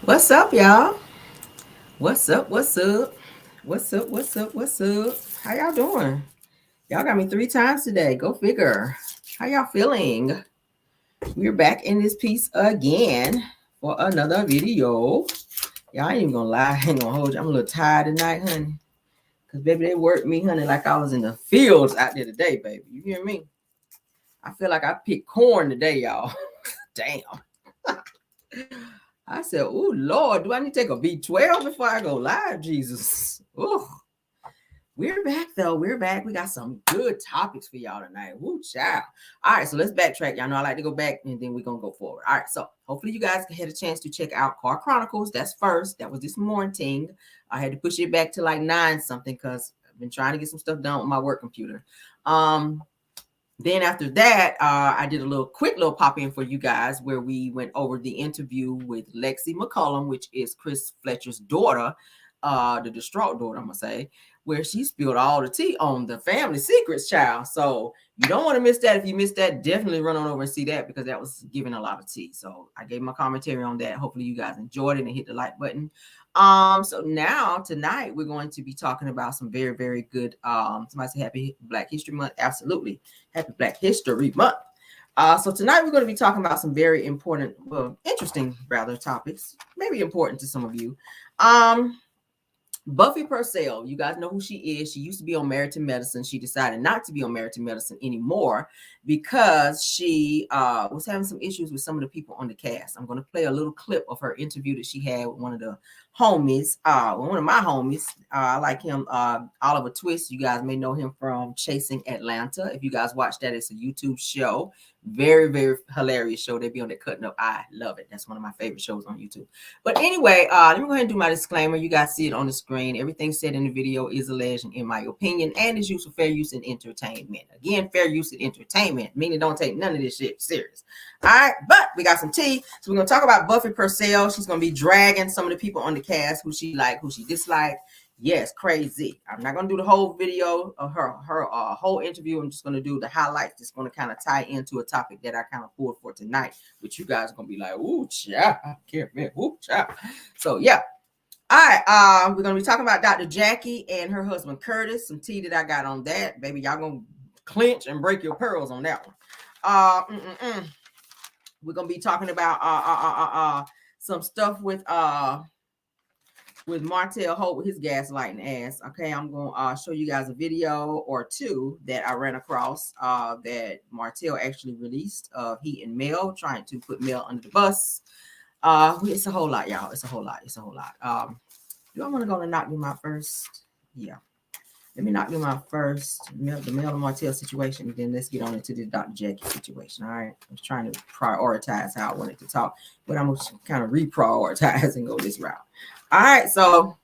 What's up, y'all? What's up? What's up? What's up? What's up? What's up? How y'all doing? Y'all got me 3 times today. Go figure. How y'all feeling? We're back in this piece again for another video. Y'all ain't even gonna lie. I ain't gonna hold you. I'm a little tired tonight, honey. Cause baby, they worked me, honey, like I was in the fields out there today, baby. You hear me? I feel like I picked corn today, y'all. Damn. I said, "Oh Lord, do I need to take a B12 before I go live?" Jesus. Ooh. We're back though. We're back. We got some good topics for y'all tonight. Woo, child. All right, so let's backtrack. Y'all know I like to go back and then we're gonna go forward. All right, so hopefully you guys had a chance to check out Car Chronicles. That's first. That was this morning. I had to push it back to like 9 something because I've been trying to get some stuff done with my work computer. Then after that, I did a quick little pop in for you guys where we went over the interview with Lexi McCullum, which is Chris Fletcher's daughter, the distraught daughter, I'm gonna say, where she spilled all the tea on the family secrets, child. So you don't want to miss that. If you missed that, definitely run on over and see that because that was giving a lot of tea. So I gave my commentary on that. Hopefully you guys enjoyed it and hit the like button. So now tonight we're going to be talking about some very, very good somebody say happy Black History Month. Absolutely. Happy Black History Month. So tonight we're going to be talking about some very important, well, interesting rather topics, maybe important to some of you. Buffie Purcell, you guys know who she is. She used to be on Married to Medicine. She decided not to be on Married to Medicine anymore because she was having some issues with some of the people on the cast. I'm going to play a little clip of her interview that she had with one of the homies, one of my homies. I like him, Oliver Twist. You guys may know him from Chasing Atlanta. If you guys watch that, it's a YouTube show. Very, very hilarious show. They be on there cutting up. I love it. That's one of my favorite shows on YouTube. But anyway, let me go ahead and do my disclaimer. You guys see it on the screen. Everything said in the video is alleged, in my opinion, and is used for fair use and entertainment. Again, fair use and entertainment, meaning don't take none of this shit serious. All right, but we got some tea. So we're going to talk about Buffie Purcell. She's going to be dragging some of the people on the cast who she liked, who she disliked. Yes, crazy. I'm not going to do the whole video of her whole interview. I'm just going to do the highlights. That's going to kind of tie into a topic that I kind of pulled for tonight, which you guys are going to be like, ooh, child, I can't man, ooh, child. So, yeah. All right, we're going to be talking about Dr. Jackie and her husband, Curtis. Some tea that I got on that. Baby, y'all going to clench and break your pearls on that one. We're going to be talking about some stuff with Martell Holt with his gaslighting ass. Okay, I'm going to show you guys a video or two that I ran across that Martell actually released of he and Mel trying to put Mel under the bus. It's a whole lot, y'all. It's a whole lot. Do I want to go to knock them out first? Yeah. Let me knock them out first. The Mel and Martell situation, and then let's get on into the Dr. Jackie situation. All right. I was trying to prioritize how I wanted to talk, but I'm going to kind of reprioritize and go this route. All right, so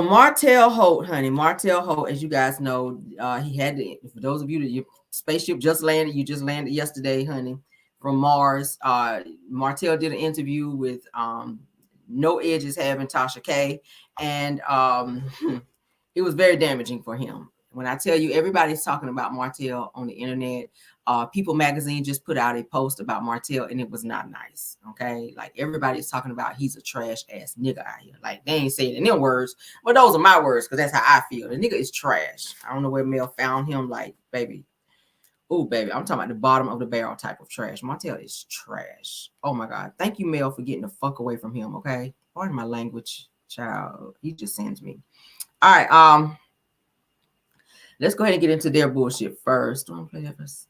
Martell Holt, honey. Martell Holt, as you guys know, he had to, for those of you that your spaceship just landed, you just landed yesterday, honey, from Mars. Martell did an interview with No Edges having Tasha K, and it was very damaging for him. When I tell you, everybody's talking about Martell on the internet. People Magazine just put out a post about Martell, and it was not nice. Okay, like everybody's talking about he's a trash ass nigga out here. Like they ain't saying it in their words, but those are my words because that's how I feel. The nigga is trash. I don't know where Mel found him. Like, baby, oh baby, I'm talking about the bottom of the barrel type of trash. Martell is trash. Oh my god, thank you, Mel, for getting the fuck away from him. Okay, pardon my language, child. He just sends me. All right, let's go ahead and get into their bullshit first. Do I want to play that first?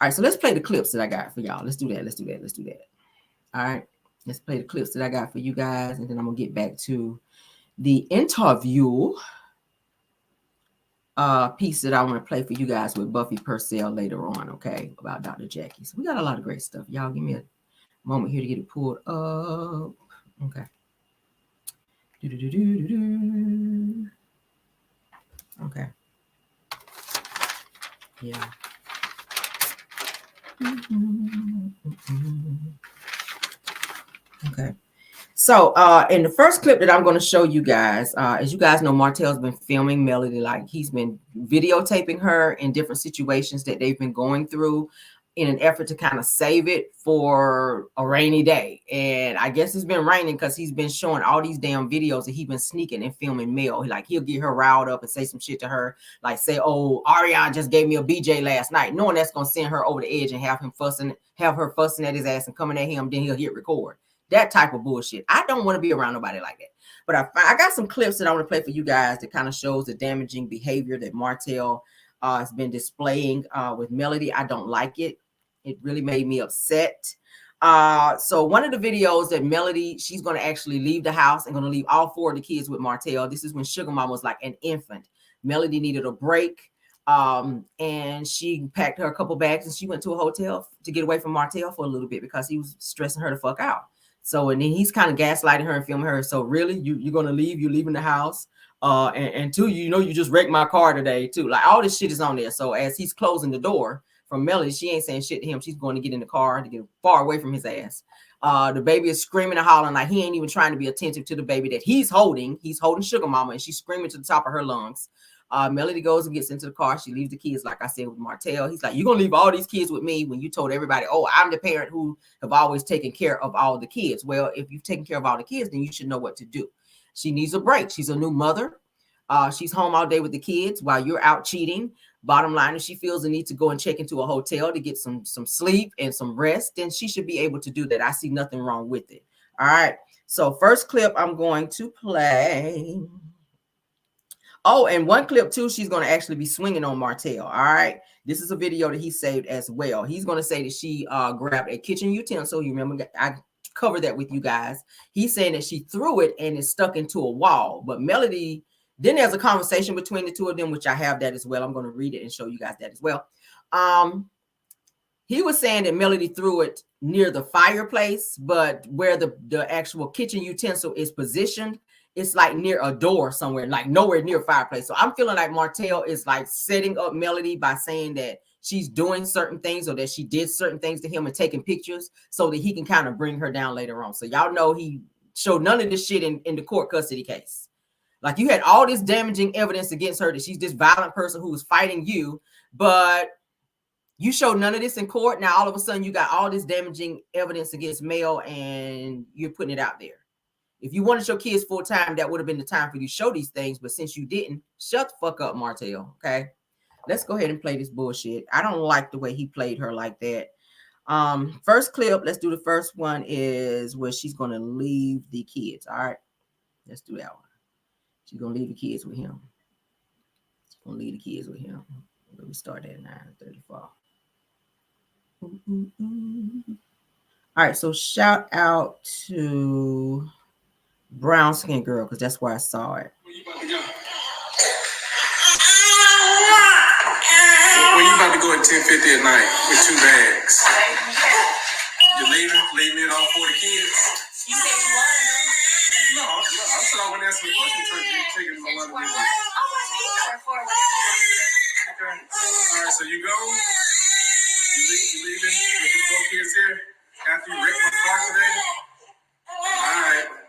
All right, so let's play the clips that I got for y'all. Let's do that. All right, let's play the clips that I got for you guys, and then I'm going to get back to the interview piece that I want to play for you guys with Buffie Purcell later on, okay, about Dr. Jackie. So we got a lot of great stuff. Y'all give me a moment here to get it pulled up. Okay. Okay. Yeah. Okay. So in the first clip that I'm going to show you guys, as you guys know, Martell's been filming Melody. Like he's been videotaping her in different situations that they've been going through. in an effort to kind of save it for a rainy day. And I guess it's been raining because he's been showing all these damn videos that he's been sneaking and filming Mel. Like, he'll get her riled up and say some shit to her, like say, oh, Ariana just gave me a BJ last night, knowing that's gonna send her over the edge and have her fussing at his ass and coming at him. Then he'll hit record. That type of bullshit. I don't want to be around nobody like that. But I got some clips that I want to play for you guys that kind of shows the damaging behavior that Martell has been displaying with Melody. I don't like it. It really made me upset. So one of the videos that Melody, she's going to actually leave the house and going to leave all 4 of the kids with Martell. This is when Sugar Mama was like an infant. Melody needed a break. And she packed her a couple bags and she went to a hotel to get away from Martell for a little bit because he was stressing her the fuck out. So, and then he's kind of gaslighting her and filming her. So really, you're going to leave, you're leaving the house. And two, you know, you just wrecked my car today too. Like, all this shit is on there. So as he's closing the door from Melody, she ain't saying shit to him. She's going to get in the car to get far away from his ass. The baby is screaming and hollering like he ain't even trying to be attentive to the baby that he's holding. He's holding Sugar Mama and she's screaming to the top of her lungs. Melody goes and gets into the car. She leaves the kids, like I said, with Martell. He's like, you're going to leave all these kids with me when you told everybody, oh, I'm the parent who have always taken care of all the kids. Well, if you've taken care of all the kids, then you should know what to do. She needs a break. She's a new mother. She's home all day with the kids while you're out cheating. Bottom line, if she feels the need to go and check into a hotel to get some sleep and some rest, then she should be able to do that. I see nothing wrong with it. All right. So first clip I'm going to play. Oh, and one clip too, she's going to actually be swinging on Martell. All right. This is a video that he saved as well. He's going to say that she grabbed a kitchen utensil. You remember I covered that with you guys. He's saying that she threw it and it stuck into a wall. But Melody, then there's a conversation between the two of them, which I have that as well. I'm going to read it and show you guys that as well. He was saying that Melody threw it near the fireplace, but where the actual kitchen utensil is positioned, it's like near a door somewhere, like nowhere near a fireplace. So I'm feeling like Martell is like setting up Melody by saying that she's doing certain things or that she did certain things to him and taking pictures so that he can kind of bring her down later on. So y'all know he showed none of this shit in the court custody case. Like, you had all this damaging evidence against her that she's this violent person who was fighting you, but you showed none of this in court. Now all of a sudden you got all this damaging evidence against Mel and you're putting it out there. If you wanted your kids full time, that would have been the time for you to show these things. But since you didn't, shut the fuck up, Martell. Okay. Let's go ahead and play this bullshit. I don't like the way he played her like that. First clip, let's do the first one is where she's going to leave the kids. All right. Let's do that one. She's going to leave the kids with him. She's going to leave the kids with him. Let me start at 9:34. All right. So shout out to Brown Skin Girl, because that's where I saw it. Where you about to go at 10:50 at night with 2 bags? You leaving it all for the kids? You said you wanted them. No, I said I wouldn't answer the question until you taking them a lot of business. Okay. All right, so you go. You leaving with your 4 kids here after you wrecked my car today? All right.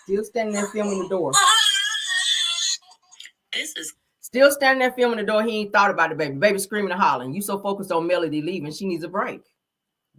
Still standing there filming the door. Still standing there filming the door. He ain't thought about the baby. Baby screaming and hollering. You so focused on Melody leaving, she needs a break.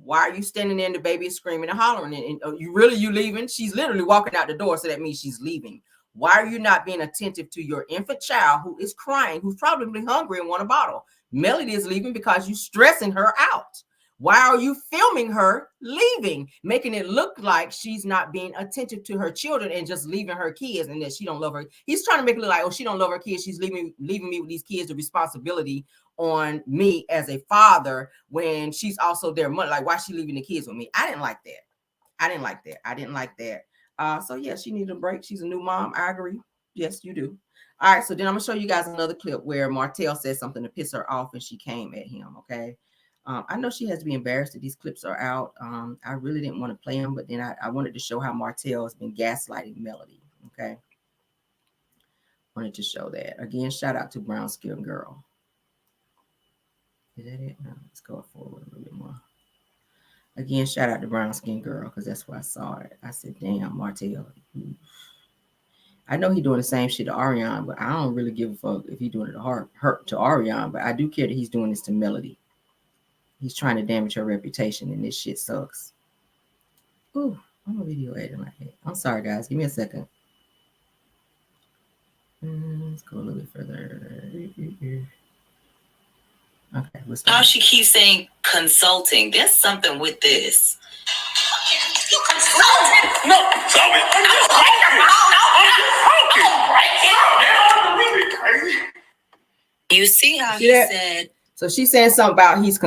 Why are you standing there and the baby is screaming and hollering? And you leaving? She's literally walking out the door, so that means she's leaving. Why are you not being attentive to your infant child who is crying, who's probably hungry and want a bottle? Melody is leaving because you're stressing her out. Why are you filming her leaving, making it look like she's not being attentive to her children and just leaving her kids and that she don't love her? He's trying to make it look like, oh, she don't love her kids. She's leaving me with these kids, the responsibility on me as a father when she's also their mother. Like, why is she leaving the kids with me? I didn't like that. So yeah, she needed a break. She's a new mom. I agree. Yes, you do. All right. So then I'm gonna show you guys another clip where Martell said something to piss her off and she came at him. Okay. I know she has to be embarrassed that these clips are out. I really didn't want to play them, but then I wanted to show how Martell has been gaslighting Melody. Okay. Wanted to show that. Again, shout out to Brown Skin Girl. Is that it? No, let's go forward a little bit more. Again, shout out to Brown Skin Girl, because that's where I saw it. I said, damn, Martell. I know he's doing the same shit to Ariane, but I don't really give a fuck if he's doing it to hurt to Ariane. But I do care that he's doing this to Melody. He's trying to damage her reputation, and this shit sucks. Ooh, I'm a video editing my head. I'm sorry, guys. Give me a second. Let's go a little bit further. Okay, let's go. How she keeps saying consulting. There's something with this. You consulting? No, sorry. You see how he said. So she's saying something about he's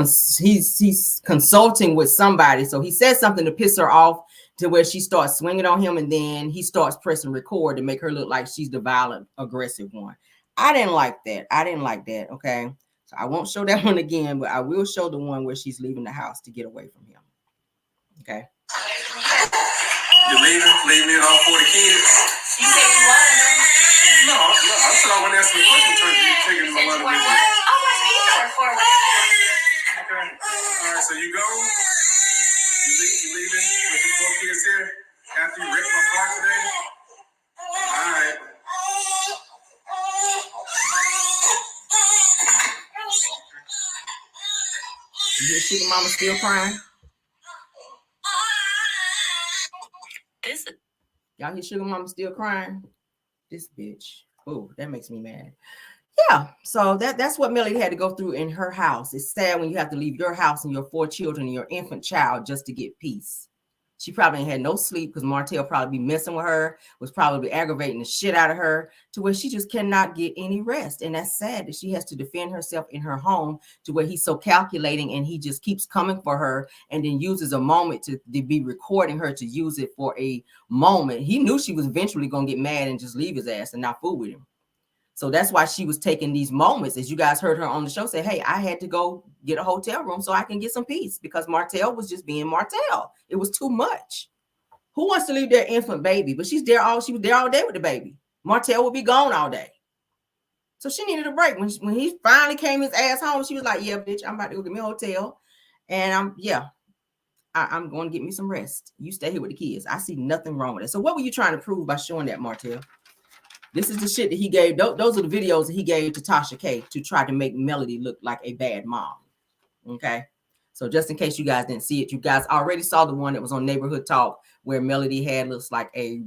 consulting with somebody. So he said something to piss her off to where she starts swinging on him, and then he starts pressing record to make her look like she's the violent, aggressive one. I didn't like that. Okay. So I won't show that one again, but I will show the one where she's leaving the house to get away from him. Okay. You're leaving it all for the kids? You said you wanted them. No, I said I wouldn't answer the question until you taking my money with you. How much do you know for? Okay. All right, so you go. You leaving with your 4 kids here after you wrecked my car today? All right. You hear Sugar Mama still crying? Y'all hear Sugar Mama still crying? This bitch. Oh, that makes me mad. Yeah, so that's what Melody had to go through in her house. It's sad when you have to leave your house and your 4 children and your infant child just to get peace. She probably had no sleep because Martell probably be messing with her, was probably aggravating the shit out of her to where she just cannot get any rest. And that's sad that she has to defend herself in her home to where he's so calculating and he just keeps coming for her and then uses a moment to be recording her to use it for a moment. He knew she was eventually going to get mad and just leave his ass and not fool with him. So that's why she was taking these moments, as you guys heard her on the show say, hey, I had to go get a hotel room so I can get some peace because Martell was just being Martell. It was too much. Who wants to leave their infant baby? But she was there all day with the baby. Martell would be gone all day. So she needed a break. When he finally came his ass home, she was like, yeah, bitch, I'm about to go get me a hotel. And I'm going to get me some rest. You stay here with the kids. I see nothing wrong with it. So what were you trying to prove by showing that, Martell? This is the shit that he gave. Those are the videos that he gave to Tasha K to try to make Melody look like a bad mom. Okay. So just in case you guys didn't see it, you guys already saw the one that was on Neighborhood Talk where Melody had looks like a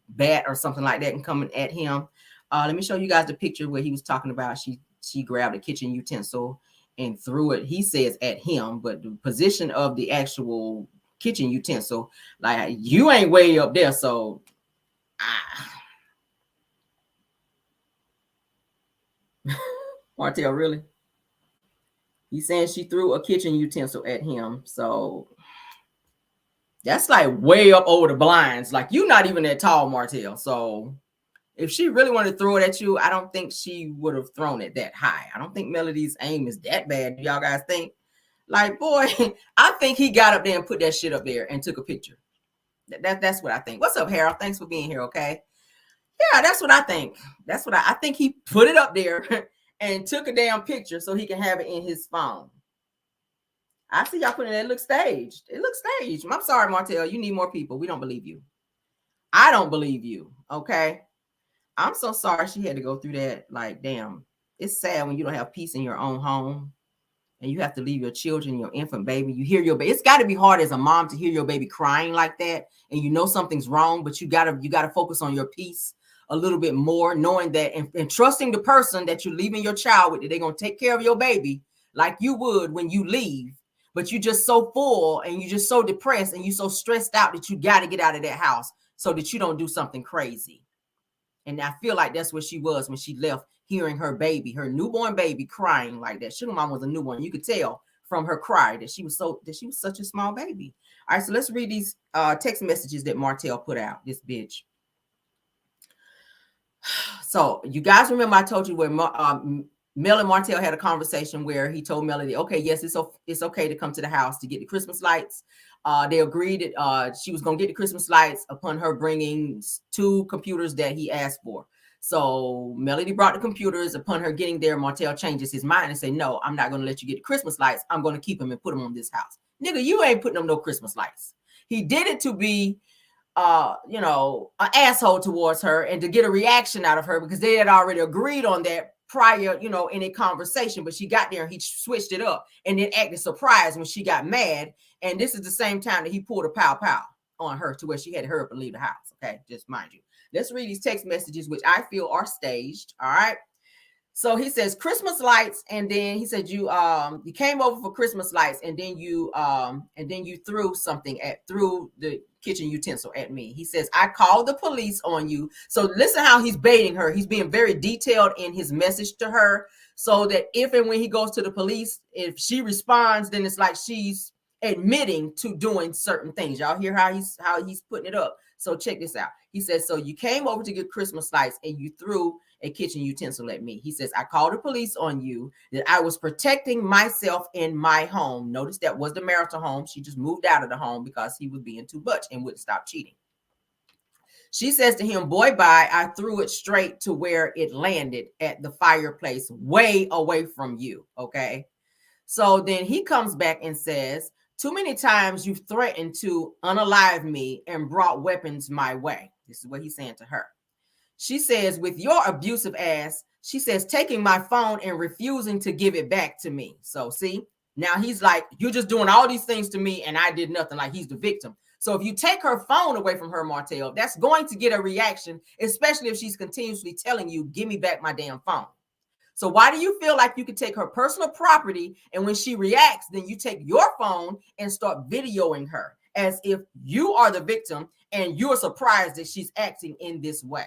bat or something like that and coming at him. Let me show you guys the picture where he was talking about she grabbed a kitchen utensil and threw it, he says, at him, but the position of the actual kitchen utensil, like, you ain't way up there, so Martell, really? He's saying she threw a kitchen utensil at him, so that's like way up over the blinds. Like, you're not even that tall, Martell. So if she really wanted to throw it at you, I don't think she would have thrown it that high. I don't think Melody's aim is that bad. Do y'all guys think? Like, boy, I think he got up there and put that shit up there and took a picture. That's what I think. What's up, Harold? Thanks for being here, okay? Yeah, that's what I think. That's what I think he put it up there and took a damn picture so he can have it in his phone. I see y'all putting it. It looks staged. It looks staged. I'm sorry, Martell. You need more people. We don't believe you. I don't believe you, okay? I'm so sorry she had to go through that. Like, damn, it's sad when you don't have peace in your own home and you have to leave your children, your infant baby. You hear your baby. It's got to be hard as a mom to hear your baby crying like that, and you know something's wrong, but you gotta focus on your peace a little bit more, knowing that and trusting the person that you're leaving your child with, that they're gonna take care of your baby like you would when you leave. But you're just so full and you're just so depressed and you're so stressed out that you got to get out of that house so that you don't do something crazy. And I feel like that's what she was when she left, hearing her baby, her newborn baby, crying like that. Sugar Mom was a newborn. You could tell from her cry that she was such a small baby. All right, so let's read these text messages that Martell put out. This bitch. So you guys remember I told you where Mel and Martell had a conversation where he told Melody, okay, yes, it's okay to come to the house to get the Christmas lights. They agreed that she was going to get the Christmas lights upon her bringing 2 computers that he asked for. So Melody brought the computers. Upon her getting there, Martell changes his mind and say, no, I'm not going to let you get the Christmas lights. I'm going to keep them and put them on this house. Nigga, you ain't putting them no Christmas lights. He did it to be you know, an asshole towards her and to get a reaction out of her because they had already agreed on that prior, you know, in a conversation. But she got there and he switched it up and then acted surprised when she got mad. And this is the same time that he pulled a pow on her to where she had to hurry up and leave the house. Okay, just mind you. Let's read these text messages, which I feel are staged. All right. So he says Christmas lights, and then he said you came over for Christmas lights, and then you threw something through the kitchen utensil at me. He says I called the police on you. So listen how he's baiting her. He's being very detailed in his message to her, so that if and when he goes to the police, if she responds, then it's like she's admitting to doing certain things. Y'all hear how he's putting it up. So check this out. He says, so you came over to get Christmas lights and you threw a kitchen utensil at me. He says, I called the police on you, that I was protecting myself in my home. Notice that was the marital home. She just moved out of the home because he was being too much and wouldn't stop cheating. She says to him, boy, bye. I threw it straight to where it landed at the fireplace, way away from you. Okay. So then he comes back and says, too many times you've threatened to unalive me and brought weapons my way. This is what he's saying to her. She says, with your abusive ass, she says, taking my phone and refusing to give it back to me. So see, now he's like, you're just doing all these things to me and I did nothing, like he's the victim. So if you take her phone away from her, Martell, that's going to get a reaction, especially if she's continuously telling you, give me back my damn phone. So why do you feel like you could take her personal property, and when she reacts, then you take your phone and start videoing her as if you are the victim and you're surprised that she's acting in this way?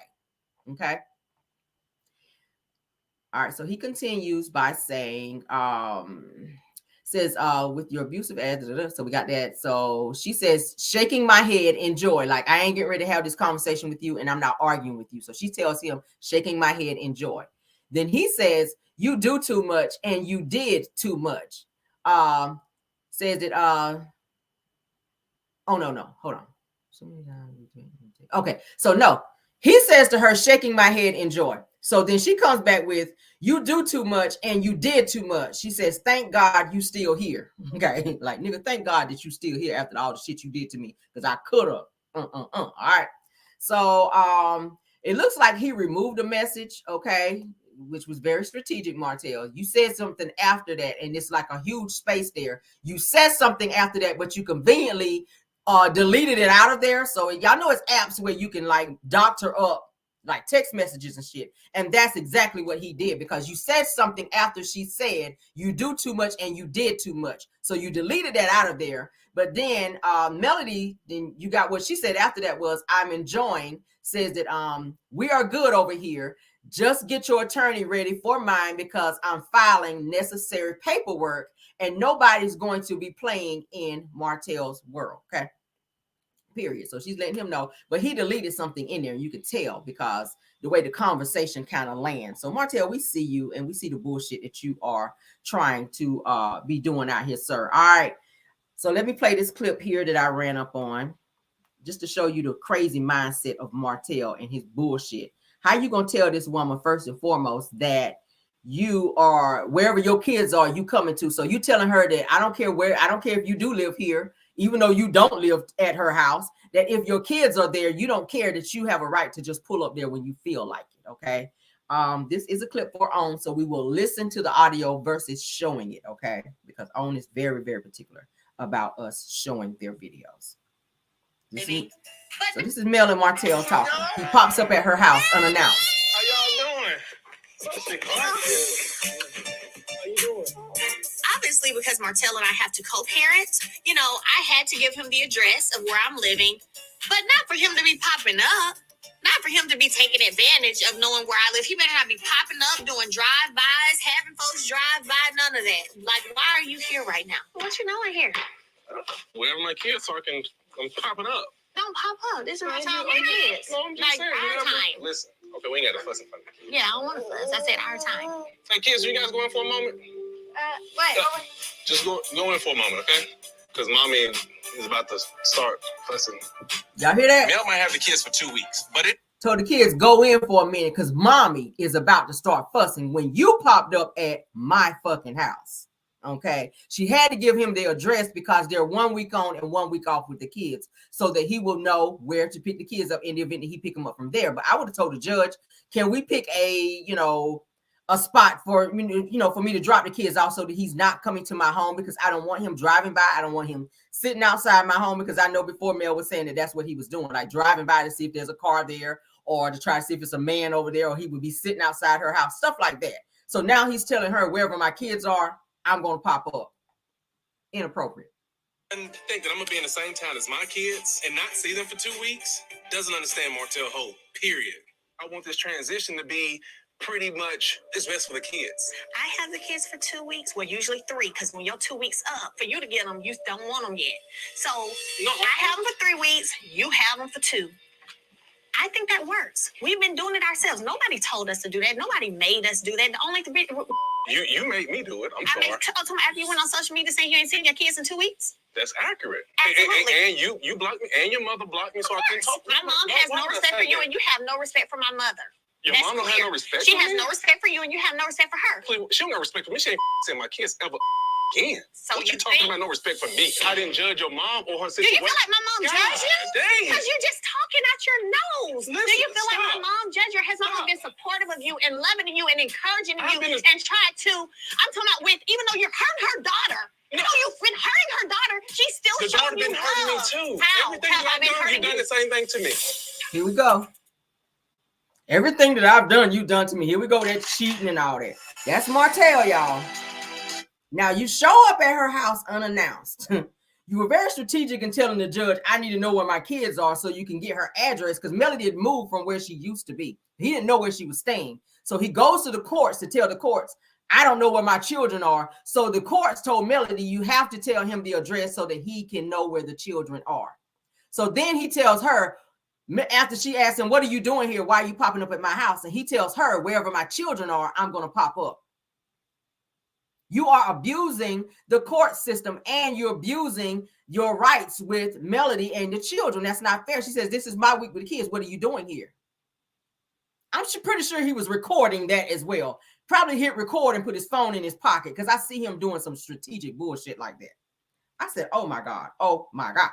Okay. All right. So he continues by saying, says, with your abusive ass. So we got that. So she says, shaking my head in joy. Like, I ain't getting ready to have this conversation with you and I'm not arguing with you. So she tells him, shaking my head in joy. Then he says, you do too much and you did too much. Says that, oh, no, hold on. Okay, so no, he says to her, shaking my head in joy. So then she comes back with, you do too much and you did too much. She says, thank God you still here. Okay, like, nigga, thank God that you still here after all the shit you did to me, because I could have. All right. So it looks like he removed the message, okay, which was very strategic, Martell. You said something after that, and it's like a huge space there. You said something after that, but you conveniently deleted it out of there. So y'all know it's apps where you can like doctor up like text messages and shit. And that's exactly what he did, because you said something after she said you do too much and you did too much. So you deleted that out of there. But then Melody, then you got what she said after that was, I'm enjoying, says that we are good over here. Just get your attorney ready for mine because I'm filing necessary paperwork and nobody's going to be playing in Martell's world. Okay. Period. So she's letting him know, but he deleted something in there. You could tell because the way the conversation kind of lands. So Martell, we see you and we see the bullshit that you are trying to be doing out here, sir. All right. So let me play this clip here that I ran up on just to show you the crazy mindset of Martell and his bullshit. How you gonna tell this woman first and foremost that you are wherever your kids are, you coming to? So you telling her that I don't care if you do live here, even though you don't live at her house, that if your kids are there, you don't care, that you have a right to just pull up there when you feel like it. Okay. This is a clip for OWN, so we will listen to the audio versus showing it. Okay, because OWN is very, very particular about us showing their videos. So this is Mel and Martell talking. He pops up at her house unannounced. How y'all doing? How you doing? Obviously, because Martell and I have to co-parent, you know, I had to give him the address of where I'm living, but not for him to be popping up, not for him to be taking advantage of knowing where I live. He better not be popping up, doing drive-bys, having folks drive by, none of that. Like, why are you here right now? What you doing here? Wherever my kids are, I'm popping up. Don't pop up. This is my time with kids. No, I'm just saying, our time. Listen, okay, we ain't got to fuss in front of the kids. Yeah, I don't want to fuss. I said our time. Hey, kids, you guys go in for a moment? What? Just go in for a moment, okay? Because mommy is about to start fussing. Y'all hear that? Mel might have the kids for 2 weeks, but it told the kids go in for a minute because mommy is about to start fussing when you popped up at my fucking house. Okay, she had to give him the address because they're 1 week on and 1 week off with the kids, so that he will know where to pick the kids up in the event that he pick them up from there. But I would have told the judge, can we pick a spot for for me to drop the kids off so that he's not coming to my home, because I don't want him driving by. I don't want him sitting outside my home, because I know before Mel was saying that that's what he was doing, like driving by to see if there's a car there or to try to see if it's a man over there, or he would be sitting outside her house, stuff like that. So now he's telling her wherever my kids are, I'm going to pop up. Inappropriate. And think that I'm going to be in the same town as my kids and not see them for 2 weeks doesn't understand Martell Hope, period. I want this transition to be pretty much it's best for the kids. I have the kids for 2 weeks. Well, usually 3, because when you're 2 weeks up, for you to get them, you don't want them yet. So no, I have them for 3 weeks. You have them for 2. I think that works. We've been doing it ourselves. Nobody told us to do that. Nobody made us do that. The only thing you made me do it. I'm sorry. After you went on social media saying you ain't seen your kids in 2 weeks. That's accurate. Absolutely. And you blocked me, and your mother blocked me, so I couldn't talk to you. My mom has no respect for you, and you have no respect for my mother. Your mom don't have no respect for me? She has no respect for you, and you have no respect for her. She don't have respect for me. She ain't seen my kids ever again. So what you talking about no respect for me? I didn't judge your mom or her situation. Do you feel like my mom judged you? Because you're just talking out your nose. Listen, do you feel like my mom judged you? Has my mom been supportive of you and loving you and encouraging you and tried to, I'm talking about with, even though you're hurting her daughter, you know, you've been hurting her daughter, she's still showing you love. The daughter been hurting me too. How? Everything that I've done, you've done the same thing to me. Here we go. Everything that I've done, you've done to me. Here we go, that cheating and all that. That's Martell, y'all. Now, you show up at her house unannounced. You were very strategic in telling the judge, I need to know where my kids are so you can get her address, because Melody had moved from where she used to be. He didn't know where she was staying. So he goes to the courts to tell the courts, I don't know where my children are. So the courts told Melody, you have to tell him the address so that he can know where the children are. So then he tells her, after she asks him, what are you doing here? Why are you popping up at my house? And he tells her, wherever my children are, I'm going to pop up. You are abusing the court system, and you're abusing your rights with Melody and the children. That's not fair. She says, this is my week with the kids. What are you doing here? I'm pretty sure he was recording that as well. Probably hit record and put his phone in his pocket, because I see him doing some strategic bullshit like that. I said, oh my God. Oh my God.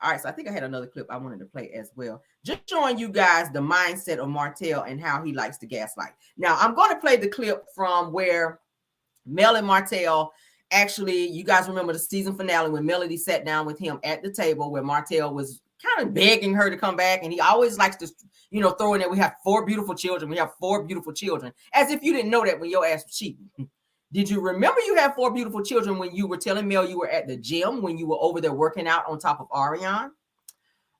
All right, so I think I had another clip I wanted to play as well. Just showing you guys the mindset of Martell and how he likes to gaslight. Now, I'm going to play the clip from where Mel and Martell, actually, you guys remember the season finale when Melody sat down with him at the table where Martell was kind of begging her to come back. And he always likes to, throw in there, we have 4 beautiful children. We have 4 beautiful children. As if you didn't know that when your ass was cheating. Did you remember you had 4 beautiful children when you were telling Mel you were at the gym, when you were over there working out on top of Ariane?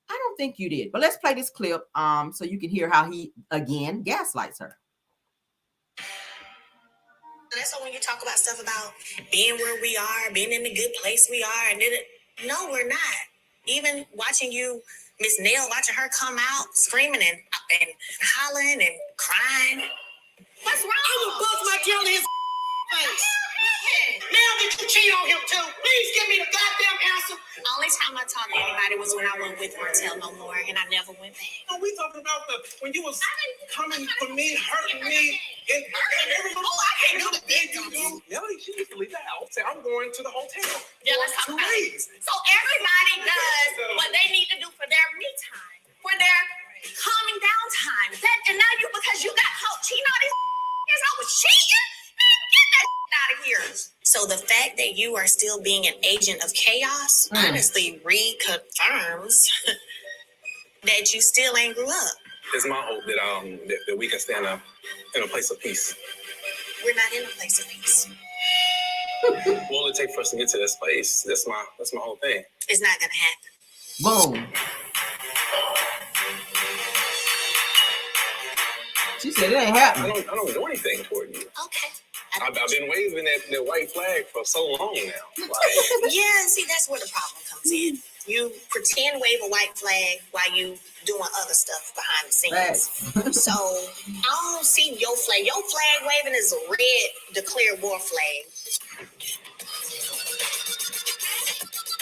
I don't think you did. But let's play this clip so you can hear how he, again, gaslights her. That's why when you talk about stuff about being where we are, being in the good place we are, and no, we're not. Even watching you, Miss Nell, watching her come out screaming and hollering and crying. What's wrong? I will bust my tail in his face. Now that you cheat on him too, please give me the goddamn answer. The only time I talked to anybody was when I went with Martell no more, and I never went back. Oh, we talking about when you was coming for me, hurting me, and everyone. Oh, I can't do the big Nelly, she used to leave the house. Say, I'm going to the hotel. Yeah, let's talk about it. So everybody does what they need to do for their me time, for their calming down time. And now because you got caught cheating on these I was cheating. Get that out of here. So the fact that you are still being an agent of chaos honestly reconfirms that you still ain't grew up. It's my hope that we can stand up in a place of peace. We're not in a place of peace. What will it take for us to get to this place? That's my whole thing. It's not gonna Boom. happen. She said it ain't happening. I don't do anything toward you. Okay. I've been waving that white flag for so long now. Yeah, see, that's where the problem comes in. You pretend wave a white flag while you doing other stuff behind the scenes. Right. So I don't see your flag. Your flag waving is a red declared war flag.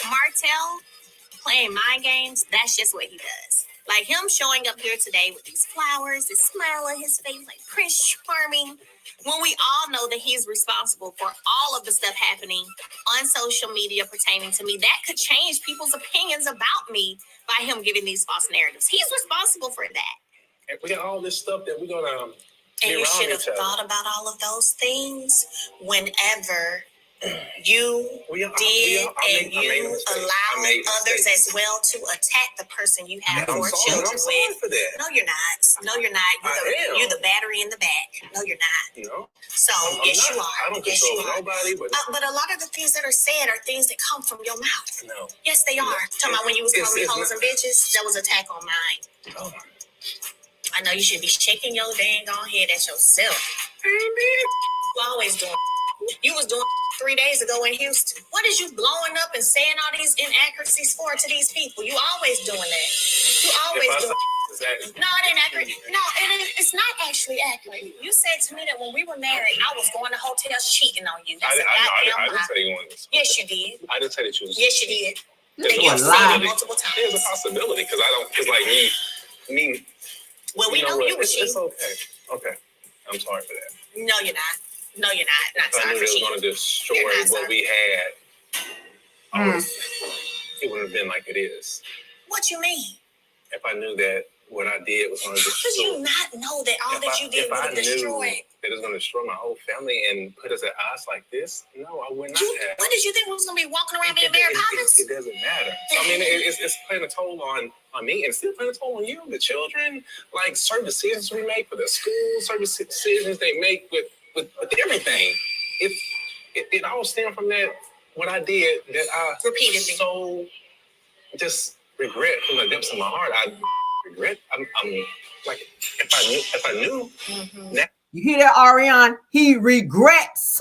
Martell playing mind games, that's just what he does. Like him showing up here today with these flowers, this smile on his face, like Prince Charming, when we all know that he's responsible for all of the stuff happening on social media pertaining to me, that could change people's opinions about me by him giving these false narratives. He's responsible for that. And we got all this stuff that we're gonna. And you should have thought about all of those things whenever you allowed others as well to attack the person you have 4 children with. For that. No, you're not. No, you're not. You're the battery in the back. No, you're not. No. So, yes, you are. I don't yes, control you are. nobody, but a lot of the things that are said are things that come from your mouth. No. Yes, they are. Talking about when you was calling me hoes and bitches, that was an attack on mine. Oh. I know you should be shaking your dang on head at yourself. You always doing. You was doing 3 days ago in Houston. What is you blowing up and saying all these inaccuracies for to these people? You always doing that. You always doing. No, it ain't accurate. No, it's not actually accurate. You said to me that when we were married, I was going to hotels cheating on you. That's I didn't say you wanted to. Yes, you did. I didn't say that you was. Yes, you did. There's you said it multiple times. There's a possibility because I don't. Because like me. Well, we know you were cheating. It's okay. Okay. I'm sorry for that. No, you're not. No, you're not. Not sorry for cheating. I knew they were going to destroy what we had. It wouldn't have been like it is. What you mean? If I knew that what I did was going to destroy. How could you not know that all that you did would have destroyed? That it was going to destroy my whole family and put us at odds like this? No, I would not have. What did you think we was going to be walking around being Mary Poppins? It doesn't matter. I mean, it's playing a toll on me and still playing a toll on you, the children. Like certain decisions we make for the school, certain decisions they make with everything. It all stemmed from that, what I did that I repeatedly so just regret from the depths of my heart. I regret. I'm like, if I knew. Mm-hmm. Now, you hear that, Ariane? He regrets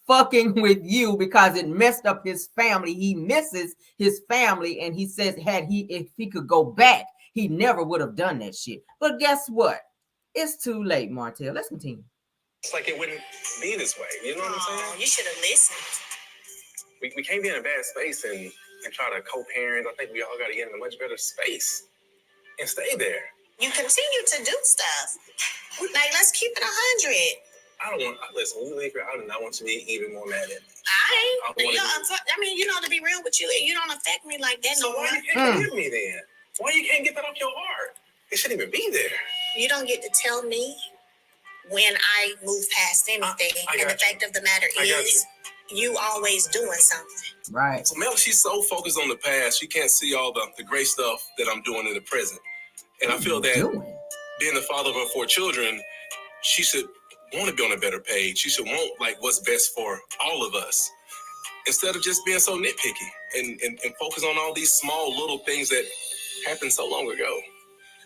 fucking with you because it messed up his family. He misses his family, and he says if he could go back, he never would have done that shit. But guess what? It's too late, Martell. Let's continue. It's like it wouldn't be this way. You know what I'm saying? You should have listened. We can't be in a bad space and try to co-parent. I think we all got to get in a much better space and stay there. You continue to do stuff. Like, let's keep it 100. I don't want. Listen, when we leave here, I do not want to be even more mad at me. I mean, you know, to be real with you, you don't affect me like that. So why you can't forgive me then? Why you can't get that off your heart? It shouldn't even be there. You don't get to tell me when I move past anything. And the fact of the matter is, you always doing something. Right. So Mel, she's so focused on the past, she can't see all the great stuff that I'm doing in the present. And I feel that being the father of her 4 children, she should want to be on a better page. She should want like what's best for all of us, instead of just being so nitpicky and focus on all these small little things that happened so long ago.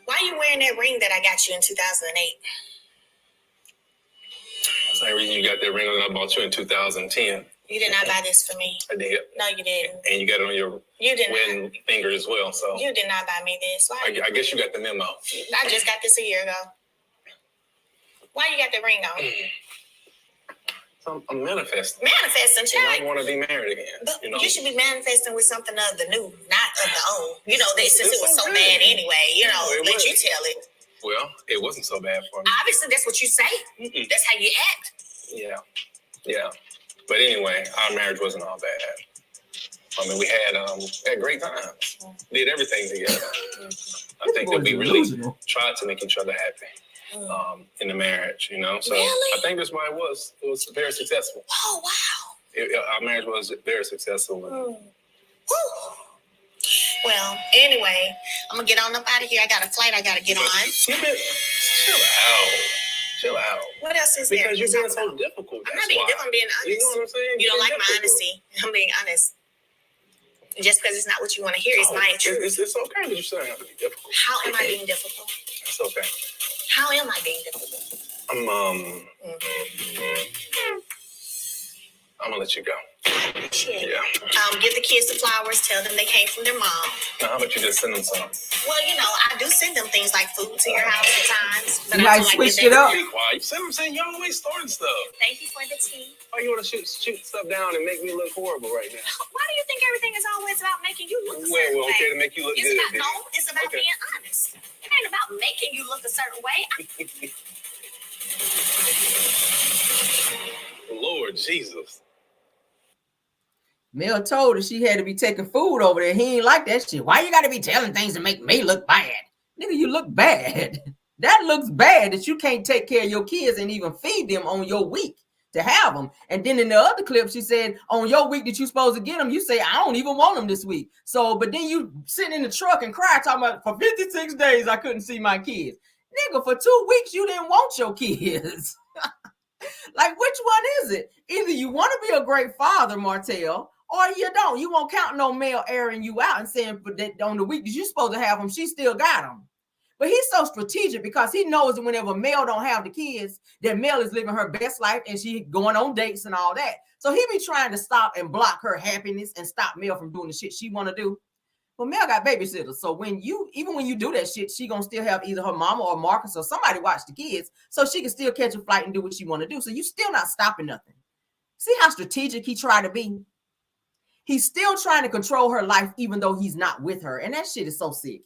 Why are you wearing that ring that I got you in 2008? Same reason you got that ring that I bought you in 2010. You did not buy this for me. I did. No, you didn't. And you got it on your wedding finger as well. So you did not buy me this. Why? I guess you got the memo. I just got this a year ago. Why you got the ring on? So I'm manifesting. Manifesting, child. I want to be married again. But you should be manifesting with something of the new, not of the old. You know, since it was so bad anyway, you know, let you tell it. Well, it wasn't so bad for me. Obviously, that's what you say. Mm-mm. That's how you act. Yeah. But anyway, our marriage wasn't all bad. I mean, we had great times. Did everything together. I think that we really tried to make each other happy in the marriage, you know? So I think that's why it was very successful. Oh, wow. Our marriage was very successful. Well, anyway, I'm going to get on up out of here. I got a flight I got to get on. Chill out. What else is there? Because you're being so difficult. I'm not being difficult. I'm being honest. You know what I'm saying? You don't like my honesty. I'm being honest. Just because it's not what you want to hear is my truth. It's okay that you're saying I'm being difficult. How am I being difficult? It's okay. How am I being difficult? I'm gonna let you go. Shit. Yeah. Give the kids the flowers. Tell them they came from their mom. Now, how about you just send them some? Well, you know, I do send them things like food to your house at times. But You I might feel like switch it up. Be quiet. I'm saying y'all always starting stuff. Thank you for the tea. Why you want to shoot stuff down and make me look horrible right now? Why do you think everything is always about making you look a certain Well, okay, way? to make you look It's good. about, no, it's about Okay. being honest. It ain't about making you look a certain way. Lord Jesus. Mel told her she had to be taking food over there. He ain't like that shit. Why you got to be telling things to make me look bad? Nigga, you look bad. That looks bad that you can't take care of your kids and even feed them on your week to have them. And then in the other clip, she said, on your week that you supposed to get them, you say, I don't even want them this week. So, but then you sitting in the truck and cry, talking about, for 56 days, I couldn't see my kids. Nigga, for 2 weeks, you didn't want your kids. Like, which one is it? Either you want to be a great father, Martell, or you don't. You won't count no male airing you out and saying, but that on the week that you're supposed to have them, she still got them. But he's so strategic because he knows that whenever Mel don't have the kids, that Mel is living her best life and she going on dates and all that. So he be trying to stop and block her happiness and stop Mel from doing the shit she want to do. But Mel got babysitters. So even when you do that shit, she gonna still have either her mama or Marcus or somebody watch the kids so she can still catch a flight and do what she want to do. So you still not stopping nothing. See how strategic he tried to be? He's still trying to control her life even though he's not with her. And that shit is so sick.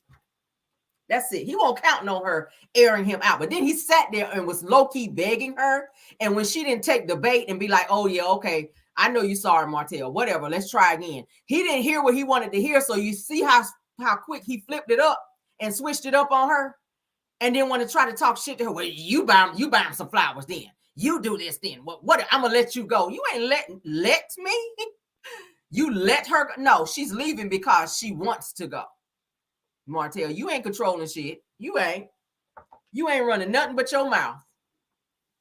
That's it. He won't count on her airing him out. But then he sat there and was low-key begging her. And when she didn't take the bait and be like, oh, yeah, okay, I know you sorry, Martell. Whatever, let's try again. He didn't hear what he wanted to hear. So you see how quick he flipped it up and switched it up on her. And then want to try to talk shit to her. Well, you buy him some flowers then. You do this then. What I'm going to let you go. You ain't let me. You let her go. No, she's leaving because she wants to go. Martell, you ain't controlling shit. You ain't running nothing but your mouth.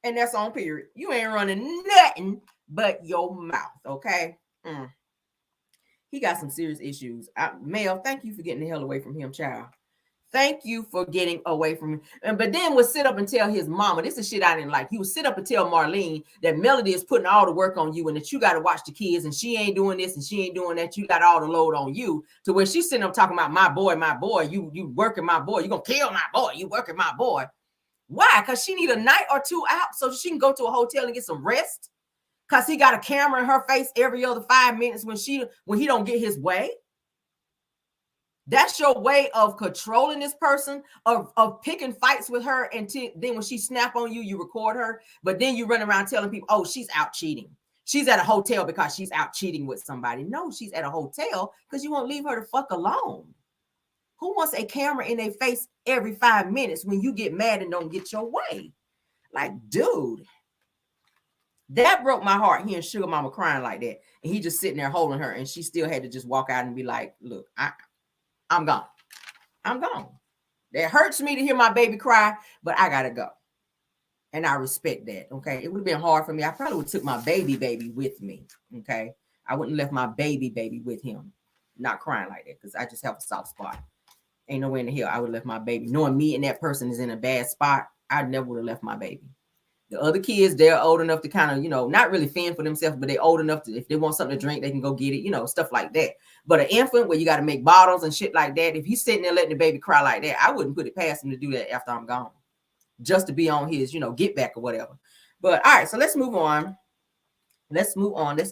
And that's on period. You ain't running nothing but your mouth, okay? He got some serious issues. Mel, thank you for getting the hell away from him, child. Thank you for getting away from him. But then would sit up and tell his mama, this is shit I didn't like. He would sit up and tell Marlene that Melody is putting all the work on you and that you got to watch the kids and she ain't doing this and she ain't doing that. You got all the load on you to where she's sitting up talking about my boy, you working my boy. You going to kill my boy. You working my boy. Why? Because she need a night or two out so she can go to a hotel and get some rest. Because he got a camera in her face every other 5 minutes when he don't get his way. That's your way of controlling this person, of picking fights with her, and then when she snap on you, you record her. But then you run around telling people, oh, she's out cheating. She's at a hotel because she's out cheating with somebody. No, she's at a hotel because you won't leave her the fuck alone. Who wants a camera in their face every 5 minutes when you get mad and don't get your way? Like, dude, that broke my heart hearing Sugar Mama crying like that. And he just sitting there holding her, and she still had to just walk out and be like, look, I'm gone. I'm gone. It hurts me to hear my baby cry, but I gotta go. And I respect that. Okay. It would have been hard for me. I probably would have took my baby with me. Okay. I wouldn't have left my baby with him, not crying like that, because I just have a soft spot. Ain't nowhere in the hell I would have left my baby. Knowing me and that person is in a bad spot, I never would have left my baby. The other kids, they're old enough to kind of, not really fend for themselves, but they're old enough to, if they want something to drink, they can go get it, stuff like that. But an infant where you got to make bottles and shit like that, if he's sitting there letting the baby cry like that, I wouldn't put it past him to do that after I'm gone, just to be on his, get back or whatever. But all right, so let's move on. Let's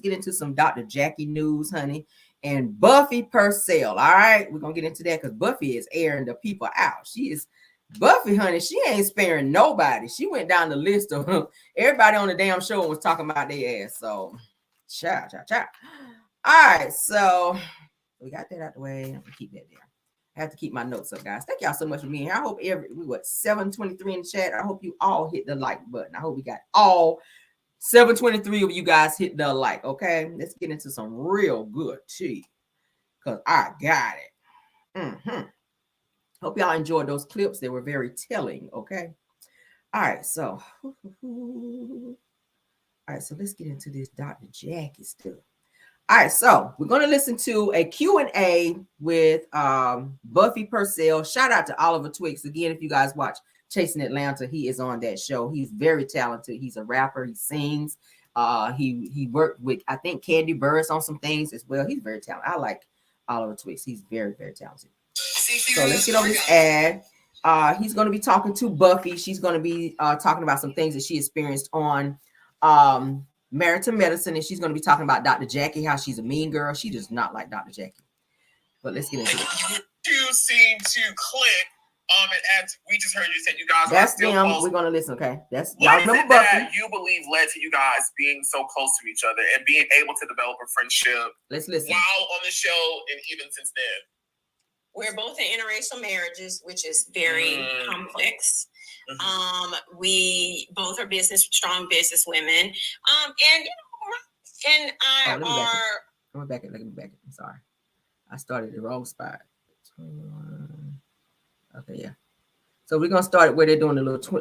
get into some Dr. Jackie news, honey. And Buffie Purcell. All right, we're going to get into that because Buffie is airing the people out. Buffy, honey, she ain't sparing nobody. She went down the list of everybody on the damn show and was talking about their ass. So, cha. All right, so we got that out the way. I'm gonna keep that there. I have to keep my notes up, guys. Thank y'all so much for being here. I hope 723 in the chat. I hope you all hit the like button. I hope we got all 723 of you guys hit the like. Okay, let's get into some real good tea because I got it. Hope y'all enjoyed those clips. They were very telling, okay? All right, so let's get into this Dr. Jackie stuff. All right, so we're going to listen to a Q&A with Buffie Purcell. Shout out to Oliver Twix. Again, if you guys watch Chasing Atlanta, he is on that show. He's very talented. He's a rapper. He sings. He worked with, I think, Candy Burris on some things as well. He's very talented. I like Oliver Twix. He's very, very talented. So let's get over this ad. He's going to be talking to Buffy. She's going to be talking about some things that she experienced on Married to Medicine, and she's going to be talking about Dr. Jackie, how she's a mean girl. She does not like Dr. Jackie. But let's get into it. You seem to click. And as we just heard you said, you guys that's are still them. close. We're gonna listen, okay? That's y'all remember Buffy. That you believe led to you guys being so close to each other and being able to develop a friendship. Let's listen. While on the show and even since then. We're both in interracial marriages, which is very complex. We both are strong business women. And I let me back it. I'm sorry. I started the wrong spot. 21. Okay, yeah. So we're gonna start where they're doing the little Q&A.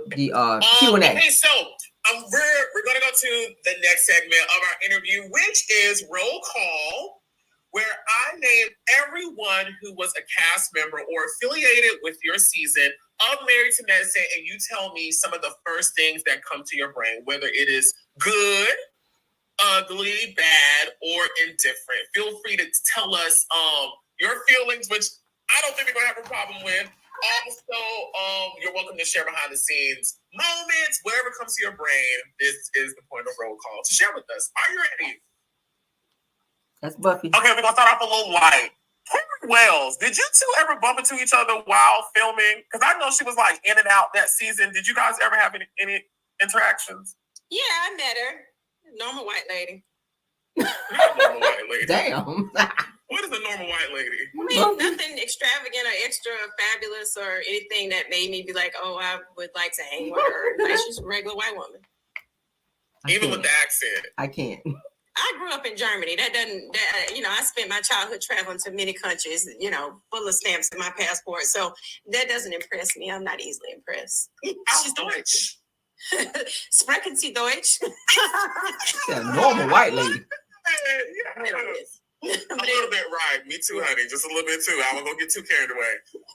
Okay, so we're gonna go to the next segment of our interview, which is roll call, where I name everyone who was a cast member or affiliated with your season of Married to Medicine, and you tell me some of the first things that come to your brain, whether it is good, ugly, bad, or indifferent. Feel free to tell us your feelings, which I don't think we're gonna have a problem with. Also, you're welcome to share behind the scenes moments, whatever comes to your brain. This is the point of roll call to share with us. Are you ready? That's Buffy. Okay, we're gonna start off a little light. Henry Wells, did you two ever bump into each other while filming? Because I know she was like in and out that season. Did you guys ever have any interactions? Yeah, I met her. Normal white lady. Not normal white lady. Damn. What is a normal white lady? I mean, nothing extravagant or extra fabulous or anything that made me be like, oh, I would like to hang with her. Like, she's a regular white woman. Even with the accent. I can't. I grew up in Germany. I spent my childhood traveling to many countries, full of stamps in my passport. So that doesn't impress me. I'm not easily impressed. She's Deutsch. Sprechen Sie Deutsch? She's a normal white lady. Yeah. A little bit, right. Me too, honey. Just a little bit too. I won't go get too carried away.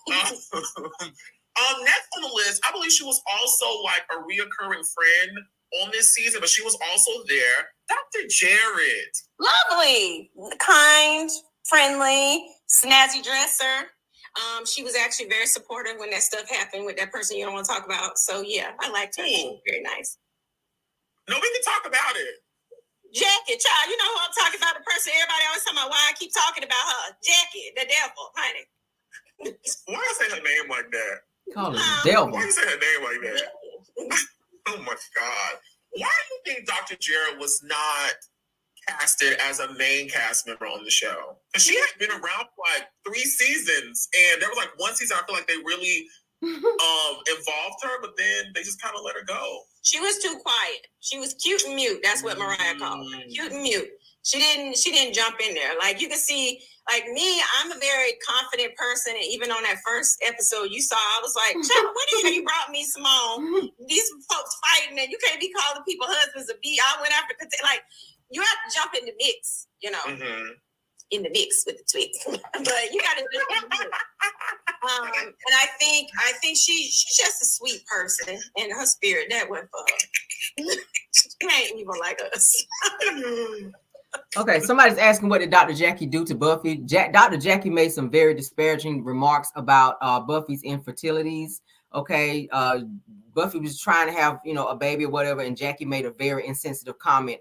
Next on the list, I believe she was also like a reoccurring friend on this season, but she was also there. Dr. Jared. Lovely, kind, friendly, snazzy dresser. She was actually very supportive when that stuff happened with that person you don't want to talk about. So yeah, I liked her. She was very nice. No, we can talk about it. Jackie, child, you know who I'm talking about, the person everybody always talking about why I keep talking about her. Jackie, the devil, honey. Why you say her name like that? Call her the devil. Why you say her name like that? Oh my God. Why do you think Dr. Jared was not casted as a main cast member on the show? Because she had been around for like 3 seasons, and there was like one season I feel like they really involved her, but then they just kind of let her go. She was too quiet. She was cute and mute. That's what Mariah called her. Cute and mute. She didn't jump in there. Like you can see, like me, I'm a very confident person. And even on that first episode you saw, I was like, what do you brought me Simone? These folks fighting and you can't be calling people husbands a B. I went after, like, you have to jump in the mix, in the mix with the Twix. But you got to just and I think she's just a sweet person in her spirit. That went for her. She ain't even like us. Okay, somebody's asking what did Dr. Jackie do to Buffy? Dr. Jackie made some very disparaging remarks about Buffy's infertilities. Okay, Buffy was trying to have a baby or whatever, and Jackie made a very insensitive comment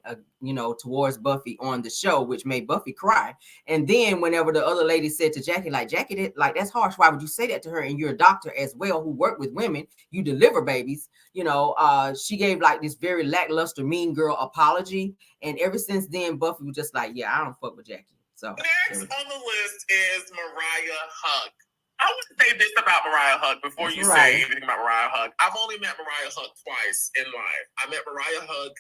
towards Buffy on the show, which made Buffy cry. And then whenever the other lady said to Jackie, Jackie, that's harsh, why would you say that to her? And you're a doctor as well who work with women, you deliver babies. She gave like this very lackluster mean girl apology, and ever since then Buffy was just like, yeah, I don't fuck with Jackie. So next on the list is Mariah Huq. I want to say this about Mariah Huq before you say anything about Mariah Huq. I've only met Mariah Huq twice in life. I met Mariah Huq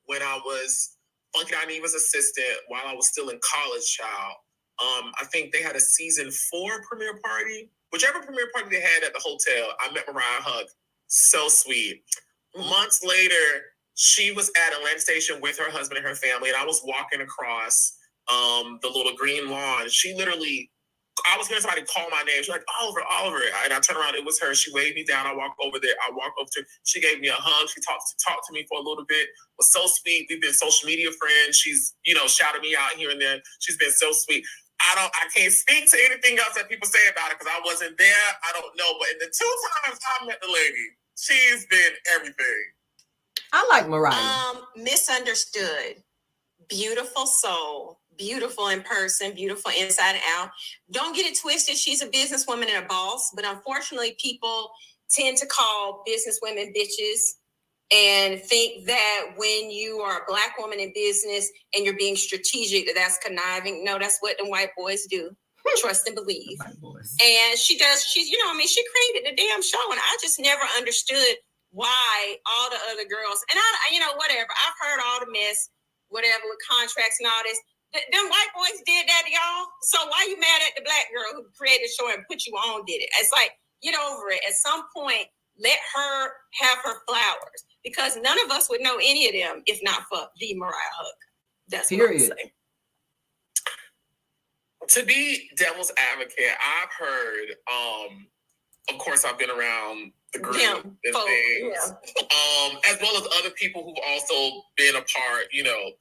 when I was Funky Dineva's assistant while I was still in college, child. I think they had a season 4 premiere party. Whichever premiere party they had at the hotel, I met Mariah Huq. So sweet. Months later, she was at Atlantic Station with her husband and her family, and I was walking across the little green lawn. She literally... I was hearing somebody call my name. She's like, Oliver. And I turned around. It was her. She waved me down. I walked over there. I walked over to her. She gave me a hug. She talked to me for a little bit. Was so sweet. We've been social media friends. She's, shouted me out here and there. She's been so sweet. I can't speak to anything else that people say about it because I wasn't there. I don't know. But in the 2 times I met the lady, she's been everything. I like Mariah. Misunderstood. Beautiful soul. Beautiful in person. Beautiful inside and out. Don't get it twisted. She's a businesswoman and a boss. But unfortunately, people tend to call businesswomen bitches and think that when you are a Black woman in business and you're being strategic, that's conniving. No, that's what the white boys do. Trust and believe. And she does, she's, she created the damn show. And I just never understood why all the other girls, and I whatever. I've heard all the mess, whatever, with contracts and all this. Them white boys did that to y'all. So why you mad at the Black girl who created the show and put you on did it? It's like, get over it. At some point, let her have her flowers. Because none of us would know any of them if not for the Mariah Huck. That's what I'm saying. To be devil's advocate, I've heard, of course, I've been around the group and things, as well as other people who've also been a part,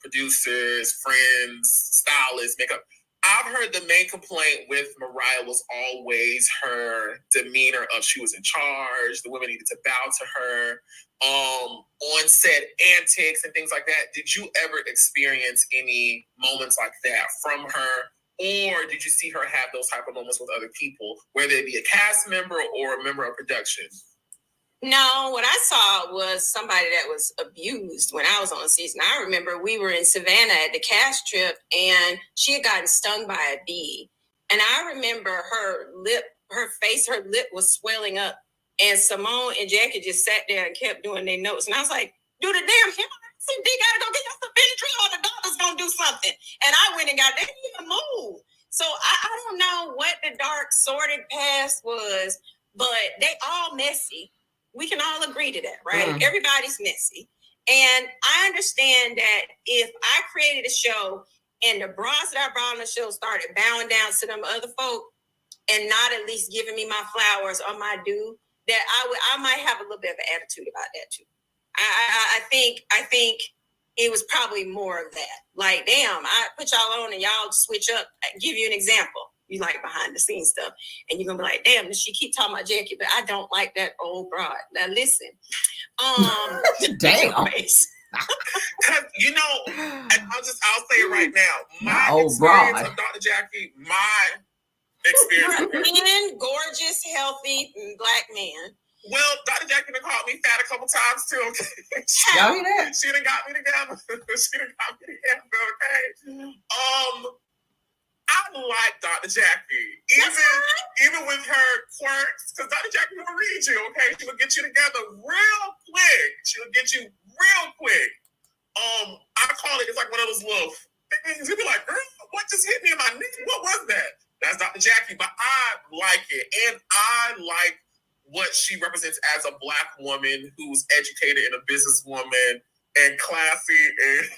producers, friends, stylists, makeup. I've heard the main complaint with Mariah was always her demeanor of she was in charge, the women needed to bow to her, on set antics and things like that. Did you ever experience any moments like that from her? Or did you see her have those type of moments with other people, whether it be a cast member or a member of production? No, what I saw was somebody that was abused when I was on the season. I remember we were in Savannah at the cast trip and she had gotten stung by a bee. And I remember her lip was swelling up. And Simone and Jackie just sat there and kept doing their notes. And I was like, do the damn him. D gotta go get your Benadryl or the doctor's gonna do something. And I went and they didn't even move. So I don't know what the dark sordid past was, but they all messy. We can all agree to that, right? Mm. Everybody's messy. And I understand that if I created a show and the bras that I brought on the show started bowing down to them other folk and not at least giving me my flowers or my due, that I might have a little bit of an attitude about that too. I think it was probably more of that. Like, damn, I put y'all on and y'all switch up. I give you an example. You like behind the scenes stuff. And you're going to be like, damn, does she keep talking about Jackie? But I don't like that old broad. Now, listen. Damn. I'll say it right now. My experience of Dr. Jackie, my experience. Thin, gorgeous, healthy Black man. Well, Dr. Jackie done called me fat a couple times too. Okay? She done got me together. Okay. I like Dr. Jackie. Even with her quirks, because Dr. Jackie will read you, okay? She will get you together real quick. I call it, it's like one of those little things. You'll be like, girl, what just hit me in my neck? What was that? That's Dr. Jackie, but I like it. And I like what she represents as a Black woman who's educated and a businesswoman and classy. And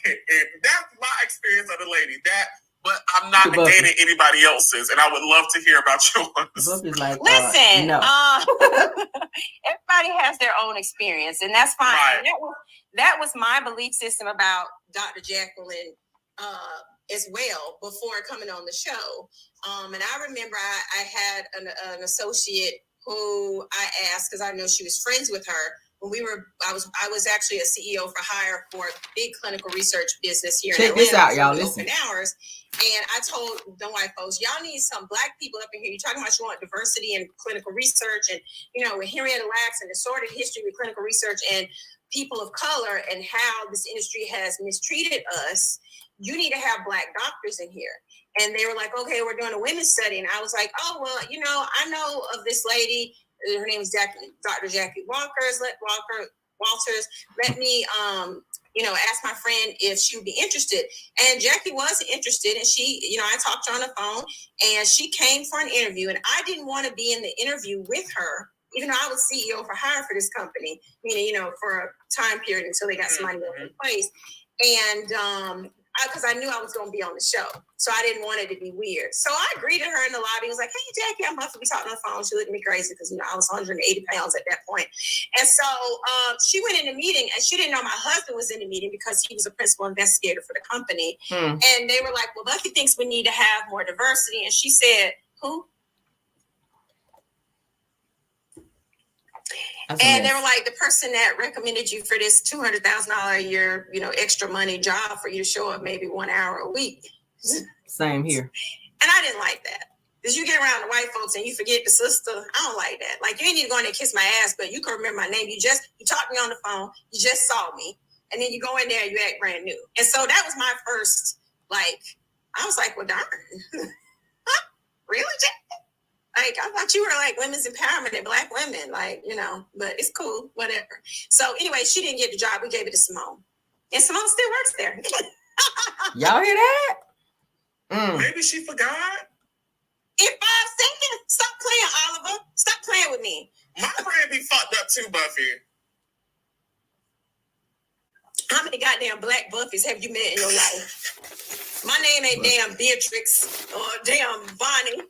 that's my experience of the lady. But I'm not negating anybody else's, and I would love to hear about yours. Like, listen, no. Everybody has their own experience, and that's fine. Right. And that was my belief system about Dr. Jacqueline as well before coming on the show. And I remember I had an associate who I asked, because I know she was friends with her, when I was actually a CEO for hire for a big clinical research business here in Atlanta. Check this out, y'all. Listen. Hours, and I told the white folks, y'all need some Black people up in here. You're talking about you want diversity in clinical research, and with Henrietta Lacks and the sordid history with clinical research and people of color and how this industry has mistreated us. You need to have Black doctors in here. And they were like, okay, we're doing a women's study. And I was like, oh, well, I know of this lady. Her name is Dr. Jackie Walters. Let me, ask my friend if she would be interested. And Jackie was interested. And she, I talked to her on the phone and she came for an interview. And I didn't want to be in the interview with her, even though I was CEO for hire for this company, meaning, for a time period until they got somebody else in place. And because I knew I was going to be on the show. So I didn't want it to be weird. So I greeted her in the lobby. I was like, hey, Jackie, I'm Buffie. We talked on the phone. She looked at me crazy because, I was 180 pounds at that point. And so she went in the meeting, and she didn't know my husband was in the meeting because he was a principal investigator for the company. And they were like, well, Buffy thinks we need to have more diversity. And she said, who? And they were like, the person that recommended you for this $200,000 a year, extra money job for you to show up maybe 1 hour a week. Same here. And I didn't like that. Because you get around the white folks and you forget the sister. I don't like that. Like, you ain't need to go in there and kiss my ass, but you can remember my name. You talked to me on the phone. You just saw me. And then you go in there and you act brand new. And so that was my first, I was like, well, darn. Really, Jack? I thought you were women's empowerment and Black women, but it's cool, whatever. So anyway, she didn't get the job. We gave it to Simone. And Simone still works there. Y'all hear that? Maybe she forgot. In 5 seconds, stop playing, Oliver. Stop playing with me. My brain be fucked up too, Buffy. How many goddamn Black Buffies have you met in your life? My name ain't damn Beatrix or damn Bonnie.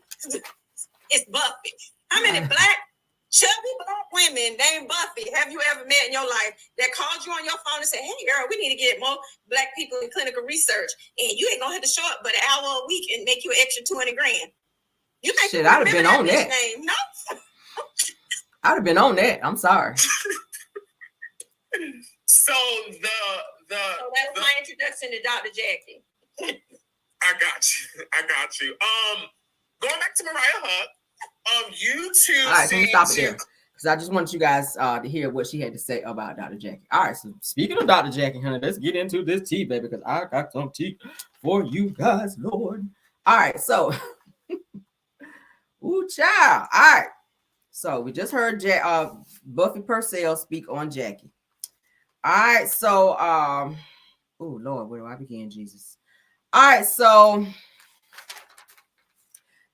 It's Buffy. How many chubby Black women named Buffy have you ever met in your life that called you on your phone and said, hey, girl, we need to get more Black people in clinical research, and you ain't gonna have to show up but an hour a week and make you an extra $200,000? You think shit, I'd have been on that. Name? No. I'd have been on that. I'm sorry. So So that was my introduction to Dr. Jackie. I got you. Going back to Mariah Huq. You two. All right, so let me stop it there because I just want you guys to hear what she had to say about Dr. Jackie. All right, so speaking of Dr. Jackie, honey, let's get into this tea, baby, because I got some tea for you guys, Lord. All right, so, ooh, child. All right, so we just heard Buffy Purcell speak on Jackie. All right, so, oh Lord, where do I begin, Jesus? All right, so.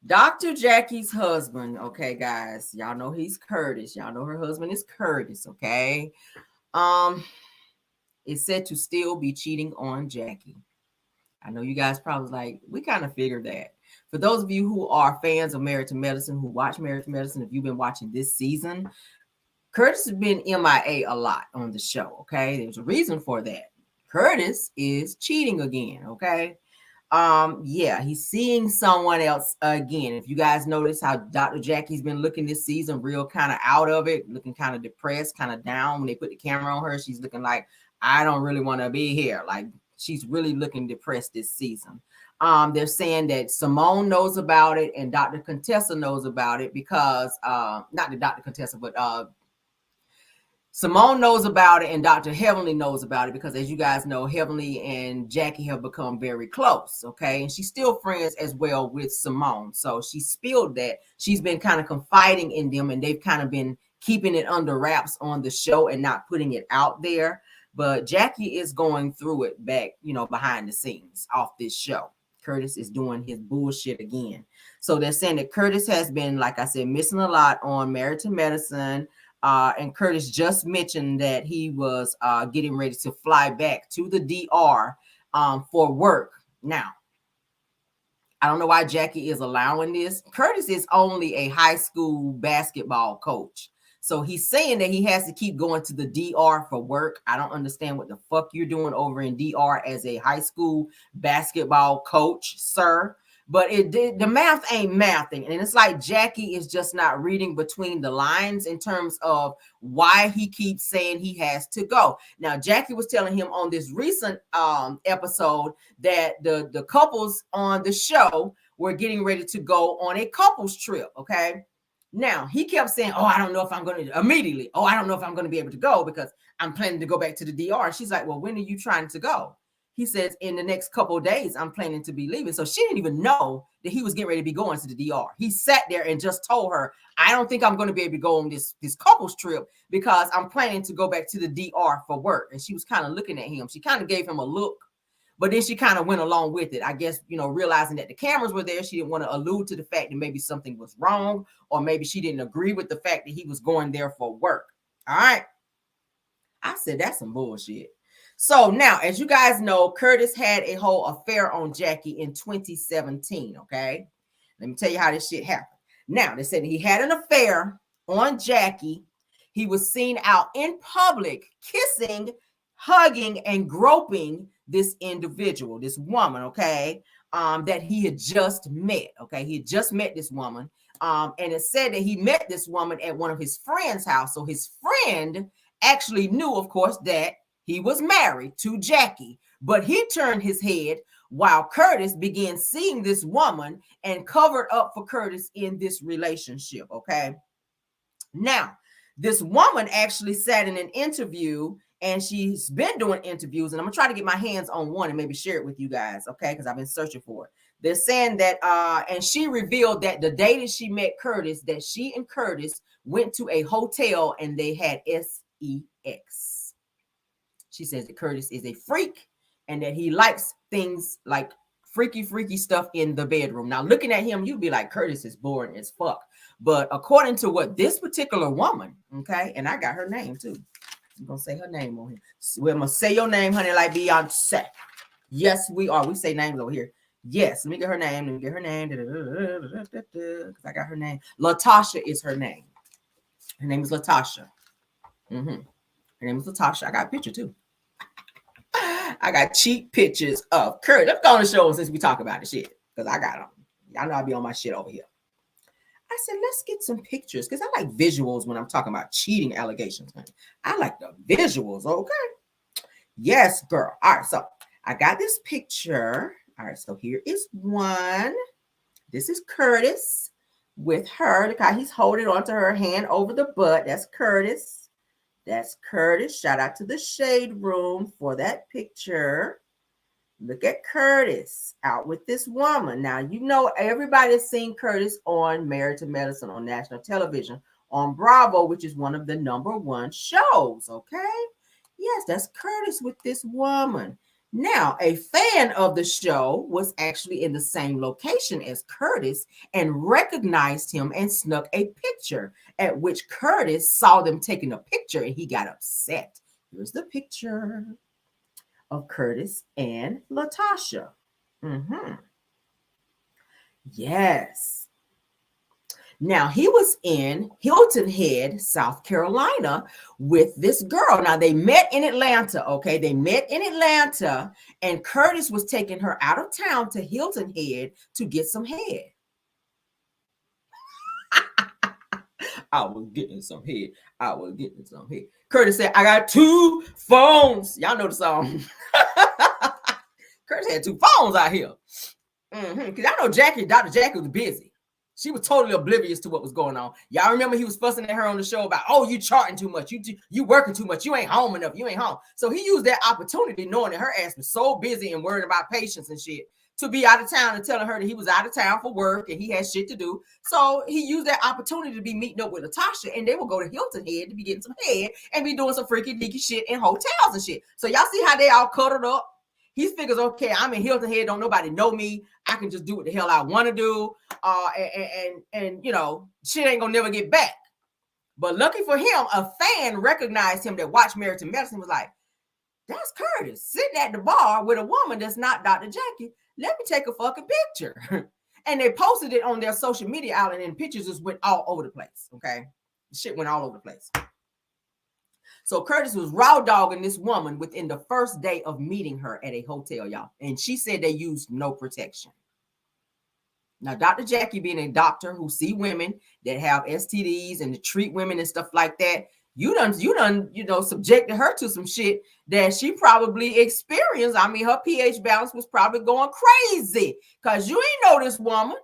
Dr. Jackie's husband, okay, guys, y'all know he's Curtis. Y'all know her husband is Curtis, okay? Is said to still be cheating on Jackie. I know you guys probably we kind of figured that. For those of you who are fans of Married to Medicine, who watch Married to Medicine, if you've been watching this season, Curtis has been MIA a lot on the show, okay? There's a reason for that. Curtis is cheating again, okay? Yeah, he's seeing someone else again. If you guys notice how Dr. Jackie's been looking this season, real kind of out of it, looking kind of depressed, kind of down. When they put the camera on her, she's looking like, I don't really want to be here. Like, she's really looking depressed this season. They're saying that Simone knows about it and Dr. Contessa knows about it because not the Dr. Contessa, but Simone knows about it and Dr. Heavenly knows about it because, as you guys know, Heavenly and Jackie have become very close, okay? And she's still friends as well with Simone. So she spilled that. She's been kind of confiding in them, and they've kind of been keeping it under wraps on the show and not putting it out there. But Jackie is going through it back, behind the scenes off this show. Curtis is doing his bullshit again. So they're saying that Curtis has been, like I said, missing a lot on Married to Medicine. And Curtis just mentioned that he was getting ready to fly back to the DR for work. Now, I don't know why Jackie is allowing this. Curtis is only a high school basketball coach. So he's saying that he has to keep going to the DR for work. I don't understand what the fuck you're doing over in DR as a high school basketball coach, sir. But the math ain't mathing. And it's like Jackie is just not reading between the lines in terms of why he keeps saying he has to go. Now, Jackie was telling him on this recent episode that the couples on the show were getting ready to go on a couples trip, okay? Now, he kept saying, I don't know if I'm going to immediately. I don't know if I'm going to be able to go because I'm planning to go back to the DR. She's like, well, when are you trying to go? He says, in the next couple of days, I'm planning to be leaving. So she didn't even know that he was getting ready to be going to the DR. He sat there and just told her, I don't think I'm going to be able to go on this couples trip because I'm planning to go back to the DR for work. And she was kind of looking at him. She kind of gave him a look, but then she kind of went along with it. I guess, realizing that the cameras were there, she didn't want to allude to the fact that maybe something was wrong, or maybe she didn't agree with the fact that he was going there for work. All right. I said, that's some bullshit. So now, as you guys know, Curtis had a whole affair on Jackie in 2017. Okay, let me tell you how this shit happened. Now, they said he had an affair on Jackie. He was seen out in public kissing, hugging, and groping this individual, this woman, okay, that he had just met. Okay, he had just met this woman. And it said that he met this woman at one of his friend's house. So his friend actually knew, of course, that he was married to Jackie, but he turned his head while Curtis began seeing this woman and covered up for Curtis in this relationship. Okay. Now, this woman actually sat in an interview, and she's been doing interviews, and I'm gonna try to get my hands on one and maybe share it with you guys, okay? Because I've been searching for it. They're saying that, and she revealed that the day that she met Curtis, that she and Curtis went to a hotel and they had sex. She says that Curtis is a freak and that he likes things like freaky stuff in the bedroom. Now, looking at him, you'd be like, Curtis is boring as fuck. But according to what this particular woman, okay, and I got her name too. I'm going to say her name on here. We're going to say your name, honey, like Beyonce. Yes, we are. We say names over here. Yes, let me get her name. Let me get her name. Because I got her name. Latasha is her name. Her name is Latasha. Her name is Latasha. I got a picture too. I got cheap pictures of Curtis. Let's go on the show since we talk about the shit. Because I got them. Y'all know I be on my shit over here. I said, let's get some pictures because I like visuals when I'm talking about cheating allegations. Honey. I like the visuals, okay? Yes, girl. All right, so I got this picture. All right, so here is one. This is Curtis with her. Look how he's holding onto her hand over the butt. That's Curtis. That's Curtis. Shout out to the Shade Room for that picture. Look at Curtis out with this woman. Now, you know, everybody's seen Curtis on Married to Medicine on national television on Bravo, which is one of the #1 shows, okay? Yes, that's Curtis with this woman. Now, a fan of the show was actually in the same location as Curtis and recognized him and snuck a picture, at which Curtis saw them taking a picture and he got upset. Here's the picture of Curtis and Latasha. Yes. Now, he was in Hilton Head, South Carolina with this girl. Now, they met in Atlanta, okay? They met in Atlanta, and Curtis was taking her out of town to Hilton Head to get some head. I was getting some head. I was getting some head. Curtis said, I got 2 phones. Y'all know the song. Curtis had 2 phones out here. Because I know Dr. Jackie was busy. She was totally oblivious to what was going on. Y'all remember he was fussing at her on the show about, oh, you charting too much. You working too much. You ain't home enough. You ain't home. So he used that opportunity knowing that her ass was so busy and worried about patients and shit to be out of town and telling her that he was out of town for work and he had shit to do. So he used that opportunity to be meeting up with Latasha, and they will go to Hilton Head to be getting some head and be doing some freaky deaky shit in hotels and shit. So y'all see how they all cuddled up? He figures, okay, I'm in Hilton Head. Don't nobody know me. I can just do what the hell I want to do. And you know, shit ain't gonna never get back. But lucky for him, a fan recognized him that watched Married to Medicine, was like, that's Curtis sitting at the bar with a woman that's not Dr. Jackie. Let me take a fucking picture. And they posted it on their social media outlet, and pictures just went all over the place. Okay. Shit went all over the place. So Curtis was raw dogging this woman within the first day of meeting her at a hotel, y'all. And she said they used no protection. Now, Dr. Jackie, being a doctor who see women that have STDs and to treat women and stuff like that, you done, subjected her to some shit that she probably experienced. I mean, her pH balance was probably going crazy because you ain't know this woman.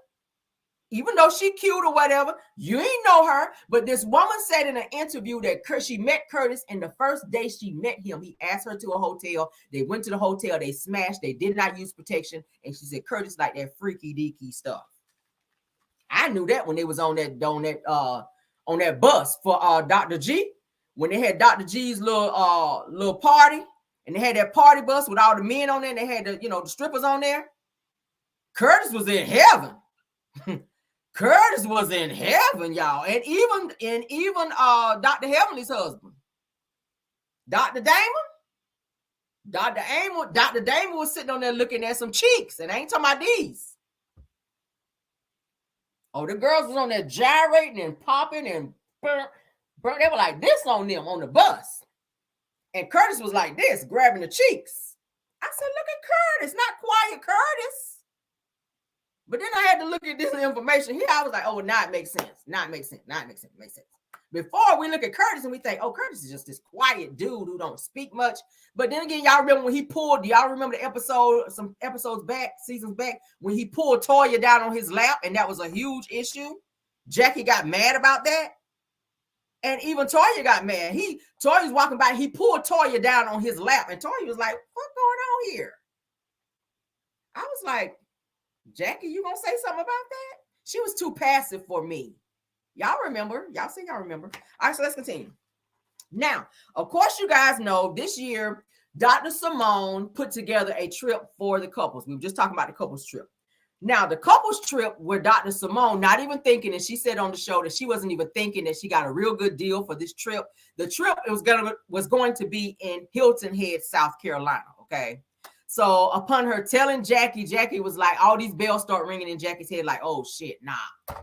Even though she cute or whatever, you ain't know her. But this woman said in an interview that she met Curtis, and the first day she met him, he asked her to a hotel. They went to the hotel. They smashed. They did not use protection. And she said, Curtis like that freaky deaky stuff. I knew that when they was on that bus for Dr. G. When they had Dr. G's little party, and they had that party bus with all the men on there, and they had the strippers on there. Curtis was in heaven. Curtis was in heaven, y'all. And even Dr. Heavenly's husband, Dr. Damon, Dr. Damon was sitting on there looking at some cheeks, and I ain't talking about these. Oh, the girls was on there gyrating and popping and they were like this on them on the bus. And Curtis was like this, grabbing the cheeks. I said, look at Curtis, not quiet Curtis. But then I had to look at this information here. I was like, oh, now it makes sense. Makes sense. Before we look at Curtis and we think, oh, Curtis is just this quiet dude who don't speak much. But then again, y'all remember when he pulled, y'all remember the episode, some episodes back, seasons back, when he pulled Toya down on his lap, and that was a huge issue. Jackie got mad about that. And even Toya got mad. Toya's walking by, he pulled Toya down on his lap, and Toya was like, what's going on here? I was like, Jackie, you gonna say something about that? She was too passive for me. Y'all remember. Y'all say y'all remember. All right, so let's continue. Now, of course, you guys know this year, Dr. Simone put together a trip for the couples. We were just talking about the couples trip. Now, the couples trip where Dr. Simone, not even thinking, and she said on the show that she wasn't even thinking that she got a real good deal for this trip. The trip was going to be in Hilton Head, South Carolina, okay? So upon her telling Jackie, Jackie was like, all these bells start ringing in Jackie's head like, oh, shit, nah.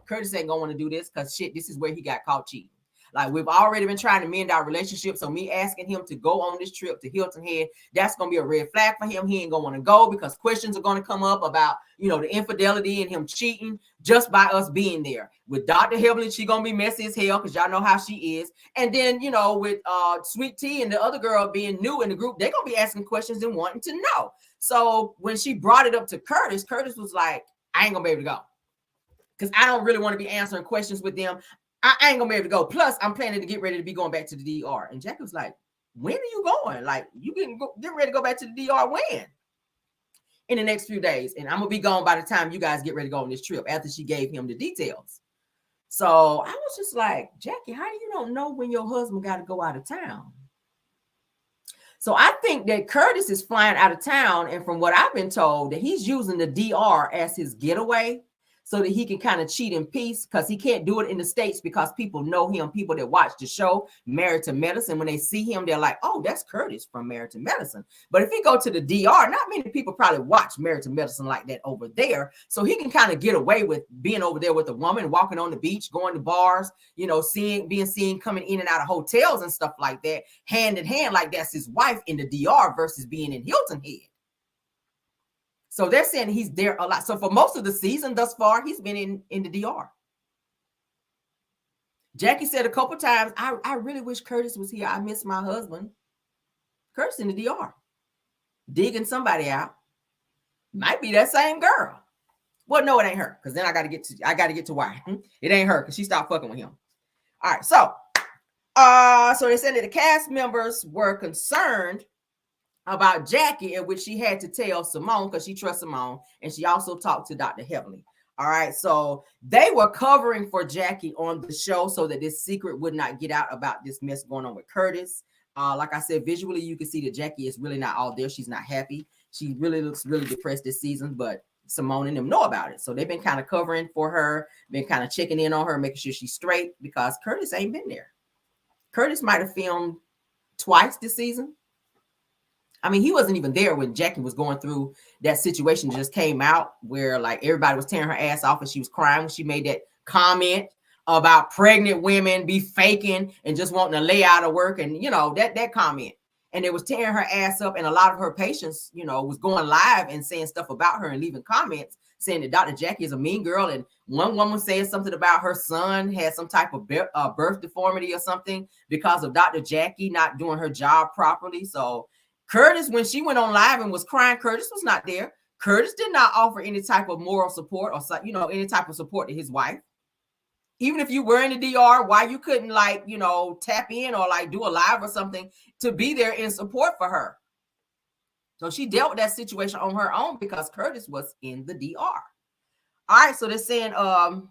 Curtis ain't going to want to do this because, shit, this is where he got caught cheating. Like, we've already been trying to mend our relationship, so me asking him to go on this trip to Hilton Head, that's going to be a red flag for him. He ain't going to want to go because questions are going to come up about, the infidelity and him cheating just by us being there. With Dr. Heavenly, she going to be messy as hell because y'all know how she is. And then, with Sweet Tea and the other girl being new in the group, they're going to be asking questions and wanting to know. So when she brought it up to Curtis, Curtis was like, I ain't going to be able to go because I don't really want to be answering questions with them. I ain't gonna be able to go. Plus, I'm planning to get ready to be going back to the DR. And Jackie was like, when are you going? Like, you get ready to go back to the DR when? In the next few days. And I'm gonna be gone by the time you guys get ready to go on this trip after she gave him the details. So I was just like, Jackie, how do you don't know when your husband got to go out of town? So I think that Curtis is flying out of town. And from what I've been told, that he's using the DR as his getaway, so that he can kind of cheat in peace, because he can't do it in the States because people know him. People that watch the show Married to Medicine, when they see him, they're like, oh, that's Curtis from Married to Medicine. But if he go to the DR, not many people probably watch Married to Medicine like that over there. So he can kind of get away with being over there with a woman, walking on the beach, going to bars, being seen coming in and out of hotels and stuff like that, hand in hand, like that's his wife in the DR versus being in Hilton Head. So they're saying he's there a lot. So for most of the season thus far, he's been in the DR. Jackie said a couple times, I really wish Curtis was here. I miss my husband. Curtis in the DR, digging somebody out. Might be that same girl. Well, no, it ain't her, because then I got to get to why. It ain't her, because she stopped fucking with him. All right, so they said that the cast members were concerned about Jackie, in which she had to tell Simone because she trusts Simone, and she also talked to Dr. Heavenly. All right, so they were covering for Jackie on the show so that this secret would not get out about this mess going on with Curtis. Like I said, visually, you can see that Jackie is really not all there. She's not happy. She really looks really depressed this season, but Simone and them know about it. So they've been kind of covering for her, been kind of checking in on her, making sure she's straight, because Curtis ain't been there. Curtis might have filmed twice this season. I mean, he wasn't even there when Jackie was going through that situation. Just came out where like everybody was tearing her ass off and she was crying when she made that comment about pregnant women be faking and just wanting to lay out of work, and that comment. And it was tearing her ass up, and a lot of her patients, was going live and saying stuff about her and leaving comments saying that Dr. Jackie is a mean girl. And one woman said something about her son had some type of birth deformity or something because of Dr. Jackie not doing her job properly. So Curtis, when she went on live and was crying, Curtis was not there. Curtis did not offer any type of moral support or, any type of support to his wife. Even if you were in the DR, why you couldn't tap in or do a live or something to be there in support for her. So she dealt with that situation on her own because Curtis was in the DR. All right, so they're saying, so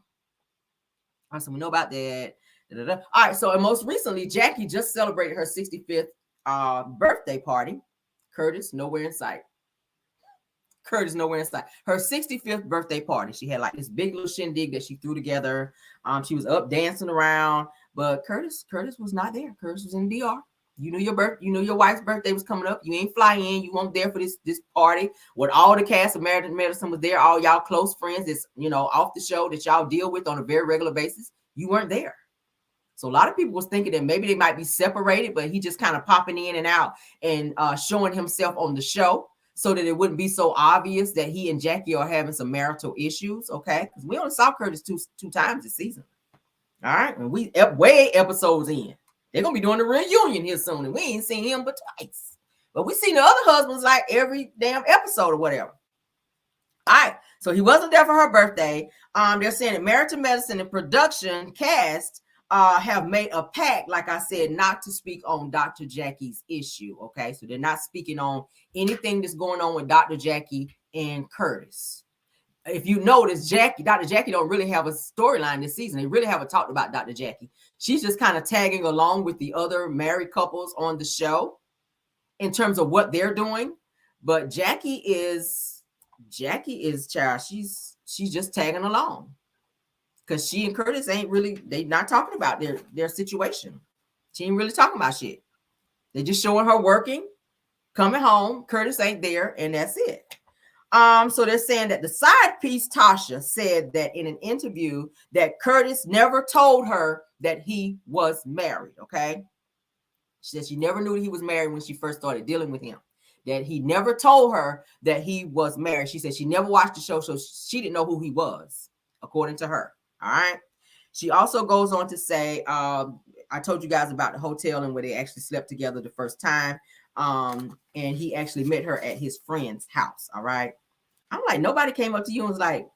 we know about that. All right, so and most recently, Jackie just celebrated her 65th birthday party. Curtis nowhere in sight. Her 65th birthday party. She had this big little shindig that she threw together. She was up dancing around, but Curtis was not there. Curtis was in DR. You knew your wife's birthday was coming up. You ain't fly in. You weren't there for this party with all the cast of Married to Medicine was there. All y'all close friends that's, off the show that y'all deal with on a very regular basis. You weren't there. So a lot of people was thinking that maybe they might be separated, but he just kind of popping in and out and showing himself on the show so that it wouldn't be so obvious that he and Jackie are having some marital issues. Okay, because we only saw Curtis two times this season. All right, and we way episodes in. They're going to be doing the reunion here soon, and we ain't seen him but twice. But we seen the other husbands like every damn episode or whatever. All right, so he wasn't there for her birthday. They're saying that Married to Medicine and production cast have made a pact, like I said, not to speak on Dr. Jackie's issue, okay? So they're not speaking on anything that's going on with Dr. Jackie and Curtis. If you notice, Dr. Jackie don't really have a storyline this season. They really haven't talked about Dr. Jackie. She's just kind of tagging along with the other married couples on the show in terms of what they're doing. But Jackie is child. She's just tagging along because she and Curtis they not talking about their situation. She ain't really talking about shit. They're just showing her working, coming home. Curtis ain't there, and that's it. So they're saying that the side piece, Tasha, said that in an interview that Curtis never told her that he was married, okay? She said she never knew that he was married when she first started dealing with him, that he never told her that he was married. She said she never watched the show, so she didn't know who he was, according to her, all right? She also goes on to say, I told you guys about the hotel and where they actually slept together the first time. And he actually met her at his friend's house. All right. I'm like, nobody came up to you and was like,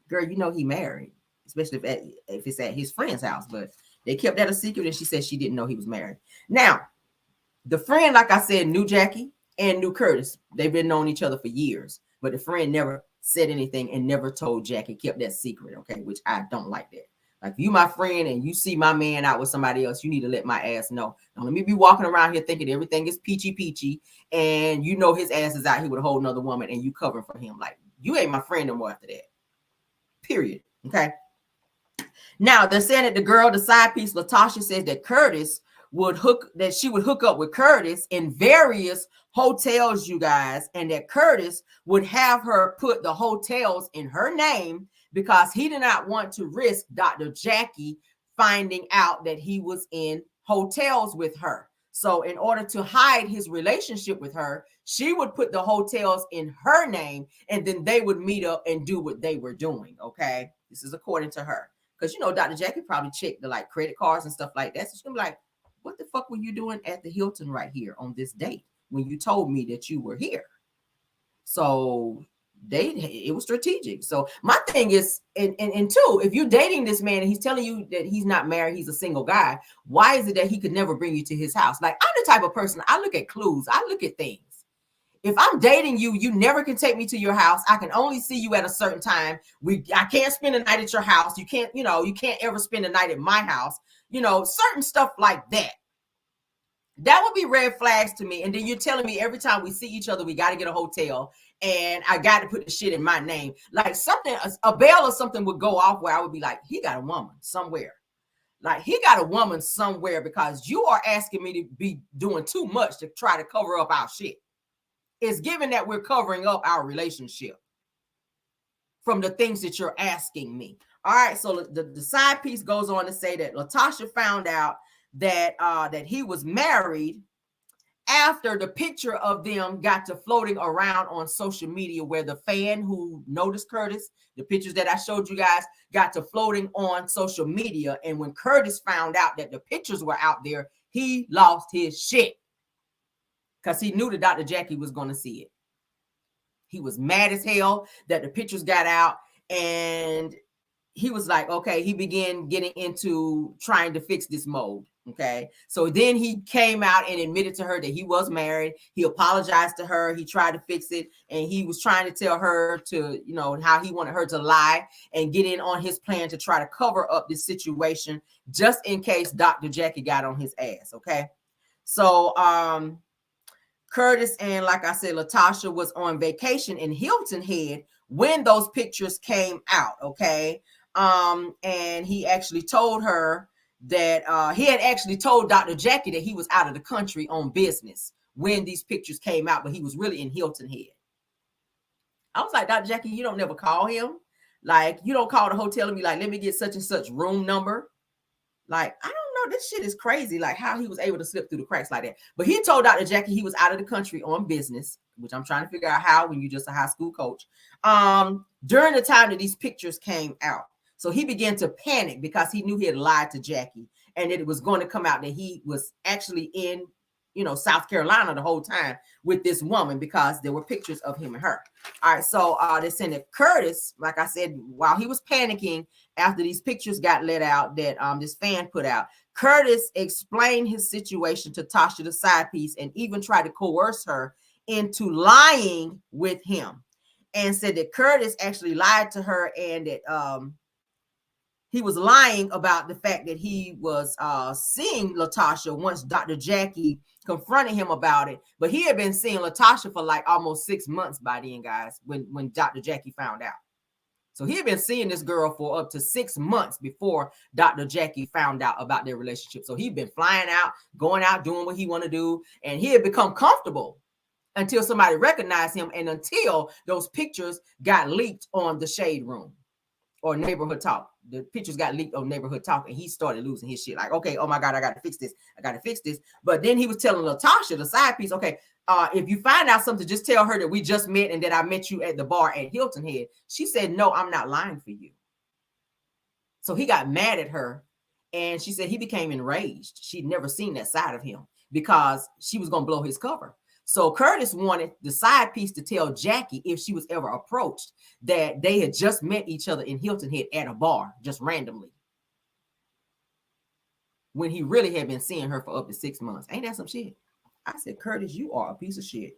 girl, he married, especially if it's at his friend's house. But they kept that a secret. And she said she didn't know he was married. Now, the friend, like I said, knew Jackie and knew Curtis. They've been knowing each other for years. But the friend never said anything and never told Jackie, kept that secret. Okay. Which I don't like that. Like, if you my friend and you see my man out with somebody else, you need to let my ass know. Don't let me be walking around here thinking everything is peachy and his ass is out here with a whole nother woman and you covering for him. Like, you ain't my friend no more after that. Period. Okay. Now they're saying that the side piece, Latasha, says that she would hook up with Curtis in various hotels, you guys, and that Curtis would have her put the hotels in her name because he did not want to risk Dr. Jackie finding out that he was in hotels with her. So in order to hide his relationship with her, she would put the hotels in her name, and then they would meet up and do what they were doing, okay? This is according to her. Because, Dr. Jackie probably checked the, credit cards and stuff like that. So she's going to be like, what the fuck were you doing at the Hilton right here on this date when you told me that you were here? So it was strategic. So my thing is, and two, if you're dating this man and he's telling you that he's not married, he's a single guy, why is it that he could never bring you to his house? Like, I'm the type of person, I look at clues, I look at things. If I'm dating you, you never can take me to your house. I can only see you at a certain time. I can't spend the night at your house. You can't ever spend the night at my house. Certain stuff like that. That would be red flags to me. And then you're telling me every time we see each other, we got to get a hotel and I got to put the shit in my name. Like, something, a bell or something would go off where I would be like, he got a woman somewhere. Like, he got a woman somewhere because you are asking me to be doing too much to try to cover up our shit. It's given that we're covering up our relationship from the things that you're asking me. All right. So the side piece goes on to say that Latasha found out that he was married after the picture of them got to floating around on social media, where the fan who noticed Curtis, the pictures that I showed you guys, got to floating on social media. And when Curtis found out that the pictures were out there, he lost his shit because he knew that Dr. Jackie was going to see it. He was mad as hell that the pictures got out, and he was like, okay, he began getting into trying to fix this mold. Okay. So then he came out and admitted to her that he was married. He apologized to her. He tried to fix it. And he was trying to tell her to, how he wanted her to lie and get in on his plan to try to cover up this situation just in case Dr. Jackie got on his ass. Okay. So, Curtis and, like I said, Latasha was on vacation in Hilton Head when those pictures came out. Okay. And he actually told her that he had actually told Dr. Jackie that he was out of the country on business when these pictures came out, but he was really in Hilton Head. I was like, Dr. Jackie, you don't never call him. Like, you don't call the hotel and be like, let me get such and such room number. Like, I don't know. This shit is crazy. Like how he was able to slip through the cracks like that. But he told Dr. Jackie he was out of the country on business, which I'm trying to figure out how when you're just a high school coach. During the time that these pictures came out. So he began to panic because he knew he had lied to Jackie and that it was going to come out that he was actually in, South Carolina the whole time with this woman because there were pictures of him and her. All right. So they're saying that Curtis, like I said, while he was panicking after these pictures got let out that this fan put out, Curtis explained his situation to Tasha, the side piece, and even tried to coerce her into lying with him and said that Curtis actually lied to her and that he was lying about the fact that he was seeing Latasha once Dr. Jackie confronted him about it. But he had been seeing Latasha for like almost 6 months by then, guys, when Dr. Jackie found out. So he had been seeing this girl for up to 6 months before Dr. Jackie found out about their relationship. So he'd been flying out, going out, doing what he wanted to do. And he had become comfortable until somebody recognized him and until those pictures got leaked on the Shade Room or Neighborhood Talk. The pictures got leaked on Neighborhood Talk and he started losing his shit. Like, okay, oh my God, I got to fix this. I got to fix this. But then he was telling Latasha, the side piece, okay, if you find out something, just tell her that we just met and that I met you at the bar at Hilton Head. She said, no, I'm not lying for you. So he got mad at her and she said he became enraged. She'd never seen that side of him because she was going to blow his cover. So Curtis wanted the side piece to tell Jackie if she was ever approached that they had just met each other in Hilton Head at a bar, just randomly. When he really had been seeing her for up to 6 months. Ain't that some shit? I said, Curtis, you are a piece of shit.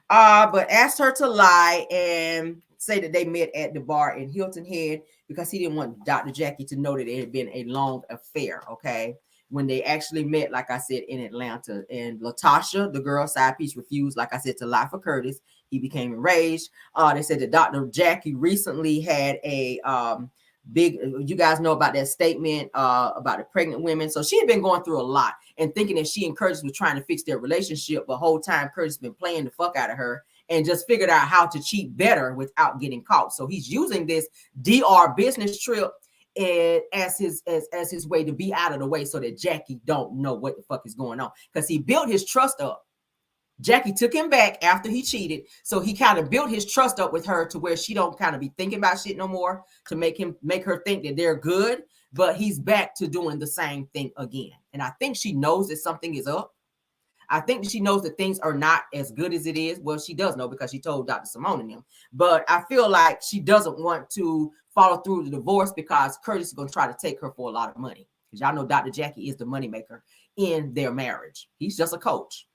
But asked her to lie and say that they met at the bar in Hilton Head because he didn't want Dr. Jackie to know that it had been a long affair, okay? When they actually met, like I said, in Atlanta. And Latasha, the girl side piece, refused, like I said, to lie for Curtis. He became enraged. They said that Dr. Jackie recently had a big, you guys know about that statement about the pregnant women. So she had been going through a lot and thinking that she and Curtis were trying to fix their relationship. The whole time Curtis been playing the fuck out of her and just figured out how to cheat better without getting caught. So he's using this DR business trip as his way to be out of the way so that Jackie don't know what the fuck is going on, because he built his trust up. Jackie took him back after he cheated, so he kind of built his trust up with her to where she don't kind of be thinking about shit no more, to make her think that they're good. But he's back to doing the same thing again, and I think she knows that something is up. I think she knows that things are not as good as it is. Well, she does know because she told Dr. Simone and them. But I feel like she doesn't want to follow through the divorce because Curtis is going to try to take her for a lot of money. Because y'all know Dr. Jackie is the moneymaker in their marriage. He's just a coach.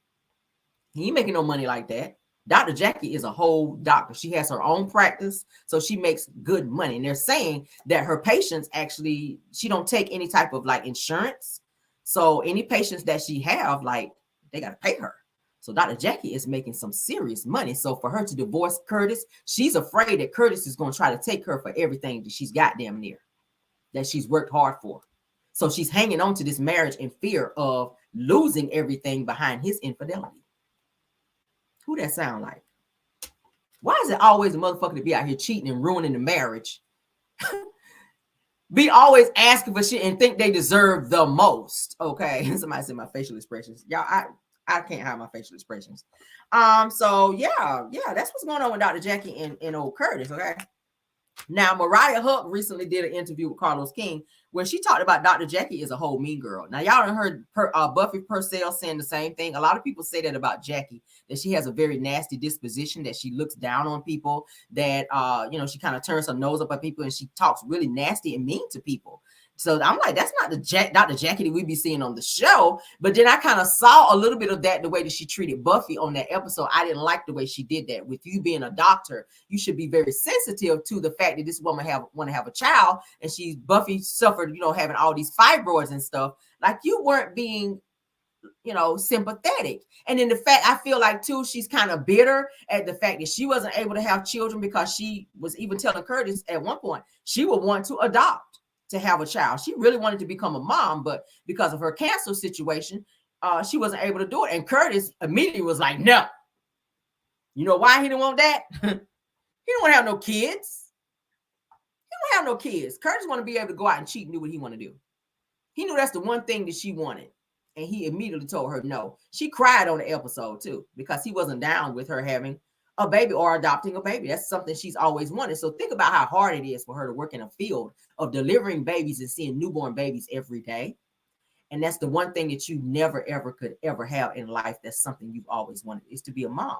He ain't making no money like that. Dr. Jackie is a whole doctor. She has her own practice, so she makes good money. And they're saying that her patients actually, she don't take any type of like insurance. So any patients that she have, like, they got to pay her. So Dr. Jackie is making some serious money. So for her to divorce Curtis, she's afraid that Curtis is going to try to take her for everything that she's got damn near, that she's worked hard for. So she's hanging on to this marriage in fear of losing everything behind his infidelity. Who that sound like? Why is it always a motherfucker to be out here cheating and ruining the marriage? Be always asking for shit and think they deserve the most. Okay. Somebody said my facial expressions. Y'all, I can't hide my facial expressions. So yeah, that's what's going on with Dr. Jackie and old Curtis. Okay. Now, Mariah Huck recently did an interview with Carlos King where she talked about Dr. Jackie is a whole mean girl. Now, y'all done heard Buffy Purcell saying the same thing. A lot of people say that about Jackie, that she has a very nasty disposition, that she looks down on people, that, she kind of turns her nose up at people and she talks really nasty and mean to people. So I'm like, that's not the Dr. Jackie that we be seeing on the show. But then I kind of saw a little bit of that, the way that she treated Buffy on that episode. I didn't like the way she did that. With you being a doctor, you should be very sensitive to the fact that this woman want to have a child, and Buffy suffered, having all these fibroids and stuff. Like, you weren't being, sympathetic. And then the fact, I feel like too, she's kind of bitter at the fact that she wasn't able to have children, because she was even telling Curtis at one point she would want to adopt. to have a child. She really wanted to become a mom, but because of her cancer situation, she wasn't able to do it. And Curtis immediately was like, no. You know why he didn't want that? He don't want to have no kids. He don't have no kids. Curtis want to be able to go out and cheat and do what he want to do. He knew that's the one thing that she wanted. And he immediately told her no. She cried on the episode too, because he wasn't down with her having a baby or adopting a baby. That's something she's always wanted. So think about how hard it is for her to work in a field of delivering babies and seeing newborn babies every day. And that's the one thing that you never, ever could ever have in life. That's something you've always wanted, is to be a mom.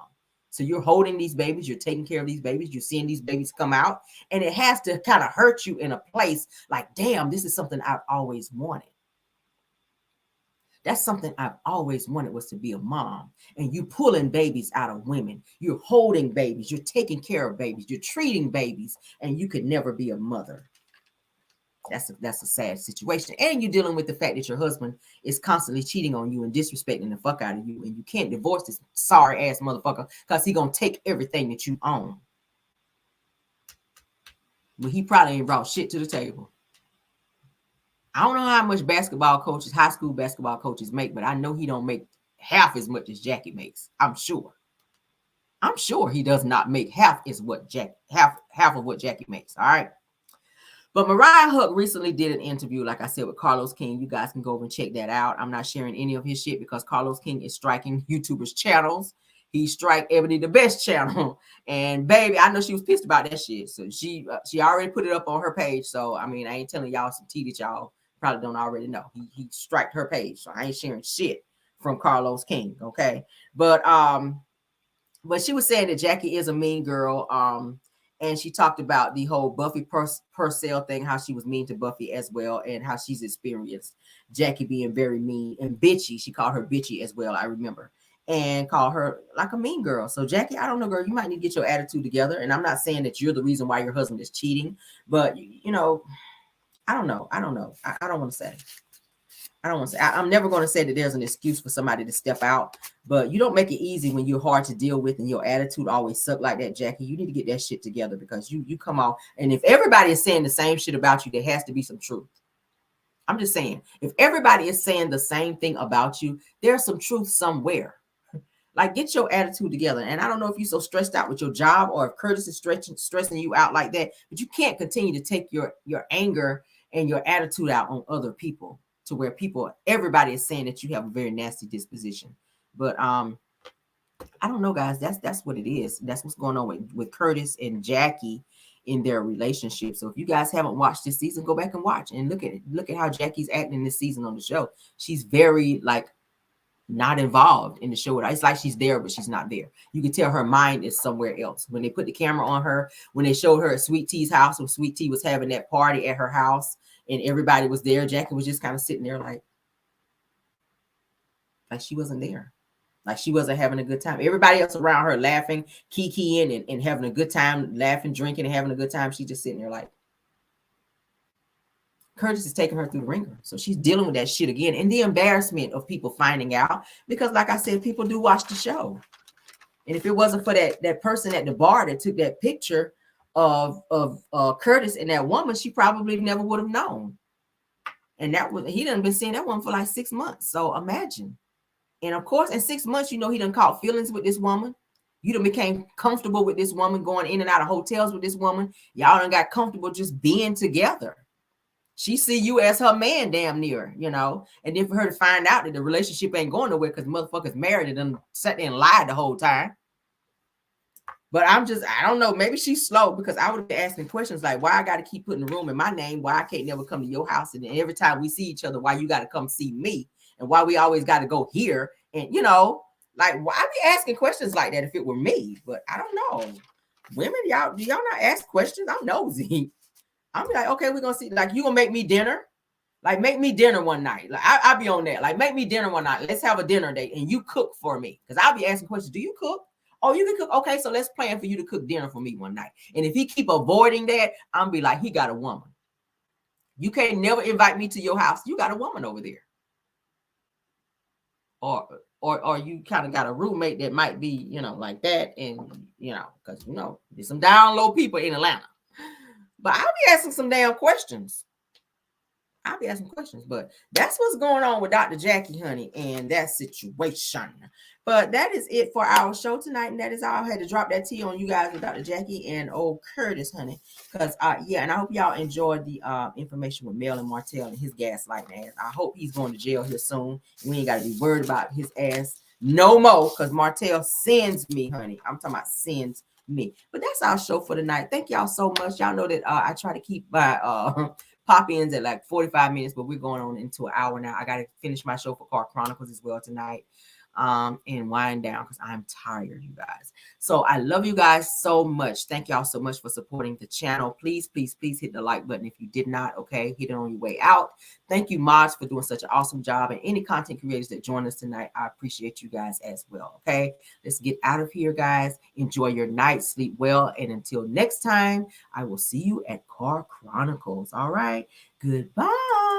So you're holding these babies, you're taking care of these babies, you're seeing these babies come out, and it has to kind of hurt you in a place like, damn, this is something I've always wanted. That's something I've always wanted, was to be a mom. And you pulling babies out of women. You're holding babies. You're taking care of babies. You're treating babies. And you could never be a mother. That's a sad situation. And you're dealing with the fact that your husband is constantly cheating on you and disrespecting the fuck out of you. And you can't divorce this sorry ass motherfucker because he's going to take everything that you own. But he probably ain't brought shit to the table. I don't know how much basketball coaches, high school basketball coaches make, but I know he don't make half as much as Jackie makes. I'm sure he does not make half of what Jackie makes. All right. But Mariah Huq recently did an interview, like I said, with Carlos King. You guys can go over and check that out. I'm not sharing any of his shit because Carlos King is striking YouTubers' channels. He strike Ebony the Best channel. And baby, I know she was pissed about that shit. So she already put it up on her page. So, I mean, I ain't telling y'all some tea that y'all probably don't already know. He striked her page. So I ain't sharing shit from Carlos King. Okay. But she was saying that Jackie is a mean girl. And she talked about the whole Buffie Purcell thing, how she was mean to Buffy as well, and how she's experienced Jackie being very mean and bitchy. She called her bitchy as well, I remember, and called her like a mean girl. So Jackie, I don't know, girl, you might need to get your attitude together. And I'm not saying that you're the reason why your husband is cheating, but you know, I don't know. I don't want to say. I'm never going to say that there's an excuse for somebody to step out, but you don't make it easy when you're hard to deal with and your attitude always suck like that, Jackie. You need to get that shit together, because you come off. And if everybody is saying the same shit about you, there has to be some truth. I'm just saying, if everybody is saying the same thing about you, there's some truth somewhere. Like, get your attitude together. And I don't know if you're so stressed out with your job or if Curtis is stressing you out like that, but you can't continue to take your anger and your attitude out on other people, to where everybody is saying that you have a very nasty disposition. But I don't know, guys. That's what it is. That's what's going on with Curtis and Jackie in their relationship. So if you guys haven't watched this season, go back and watch and look at it. Look at how Jackie's acting this season on the show. She's very not involved in the show. It's like she's there, but she's not there. You can tell her mind is somewhere else. When they put the camera on her, when they showed her at Sweet Tea's house, when Sweet Tea was having that party at her house and everybody was there, Jackie was just kind of sitting there like she wasn't there. Like she wasn't having a good time. Everybody else around her laughing, kikiing and having a good time, laughing, drinking and having a good time. She's just sitting there like, Curtis is taking her through the ringer. So she's dealing with that shit again. And the embarrassment of people finding out, because like I said, people do watch the show. And if it wasn't for that person at the bar that took that picture of Curtis and that woman, she probably never would have known. And he done been seeing that woman for like 6 months. So imagine. And of course, in 6 months, he done caught feelings with this woman. You done became comfortable with this woman, going in and out of hotels with this woman. Y'all done got comfortable just being together. She see you as her man damn near, and then for her to find out that the relationship ain't going nowhere because motherfuckers married and done sat there and lied the whole time. But I don't know, maybe she's slow, because I would be asking questions like, why I got to keep putting the room in my name? Why I can't never come to your house? And then every time we see each other, why you got to come see me? And why we always got to go here? And, why be asking questions like that if it were me? But I don't know. Women, do y'all not ask questions? I'm nosy. I'm like, okay, we're going to see. Like, you going to make me dinner? Like, make me dinner one night. Like, I'll be on that. Like, make me dinner one night. Let's have a dinner date. And you cook for me. Because I'll be asking questions. Do you cook? Oh, you can cook. Okay, so let's plan for you to cook dinner for me one night. And if he keep avoiding that, I'm be like, he got a woman. You can't never invite me to your house. You got a woman over there. Or you kind of got a roommate that might be, like that. And, because, there's some down low people in Atlanta. But I'll be asking some damn questions. I'll be asking questions. But that's what's going on with Dr. Jackie, honey, and that situation. But that is it for our show tonight. And that is all. I had to drop that tea on you guys with Dr. Jackie and old Curtis, honey. Because, yeah, and I hope y'all enjoyed the information with Mel and Martell and his gaslighting ass. I hope he's going to jail here soon. We ain't got to be worried about his ass no more, because Martell sends me, honey. I'm talking about sends me. But that's our show for tonight. Thank y'all so much. Y'all know that I try to keep my pop-ins at like 45 minutes, but we're going on into an hour now. I got to finish my show for Car Chronicles as well tonight. And wind down because I'm tired, you guys. So I love you guys so much. Thank y'all so much for supporting the channel. Please, please, please hit the like button if you did not. Okay, hit it on your way out. Thank you, mods, for doing such an awesome job, and any content creators that joined us tonight. I appreciate you guys as well. Okay, let's get out of here, guys. Enjoy your night, sleep well, and until next time, I will see you at Car Chronicles. All right, goodbye.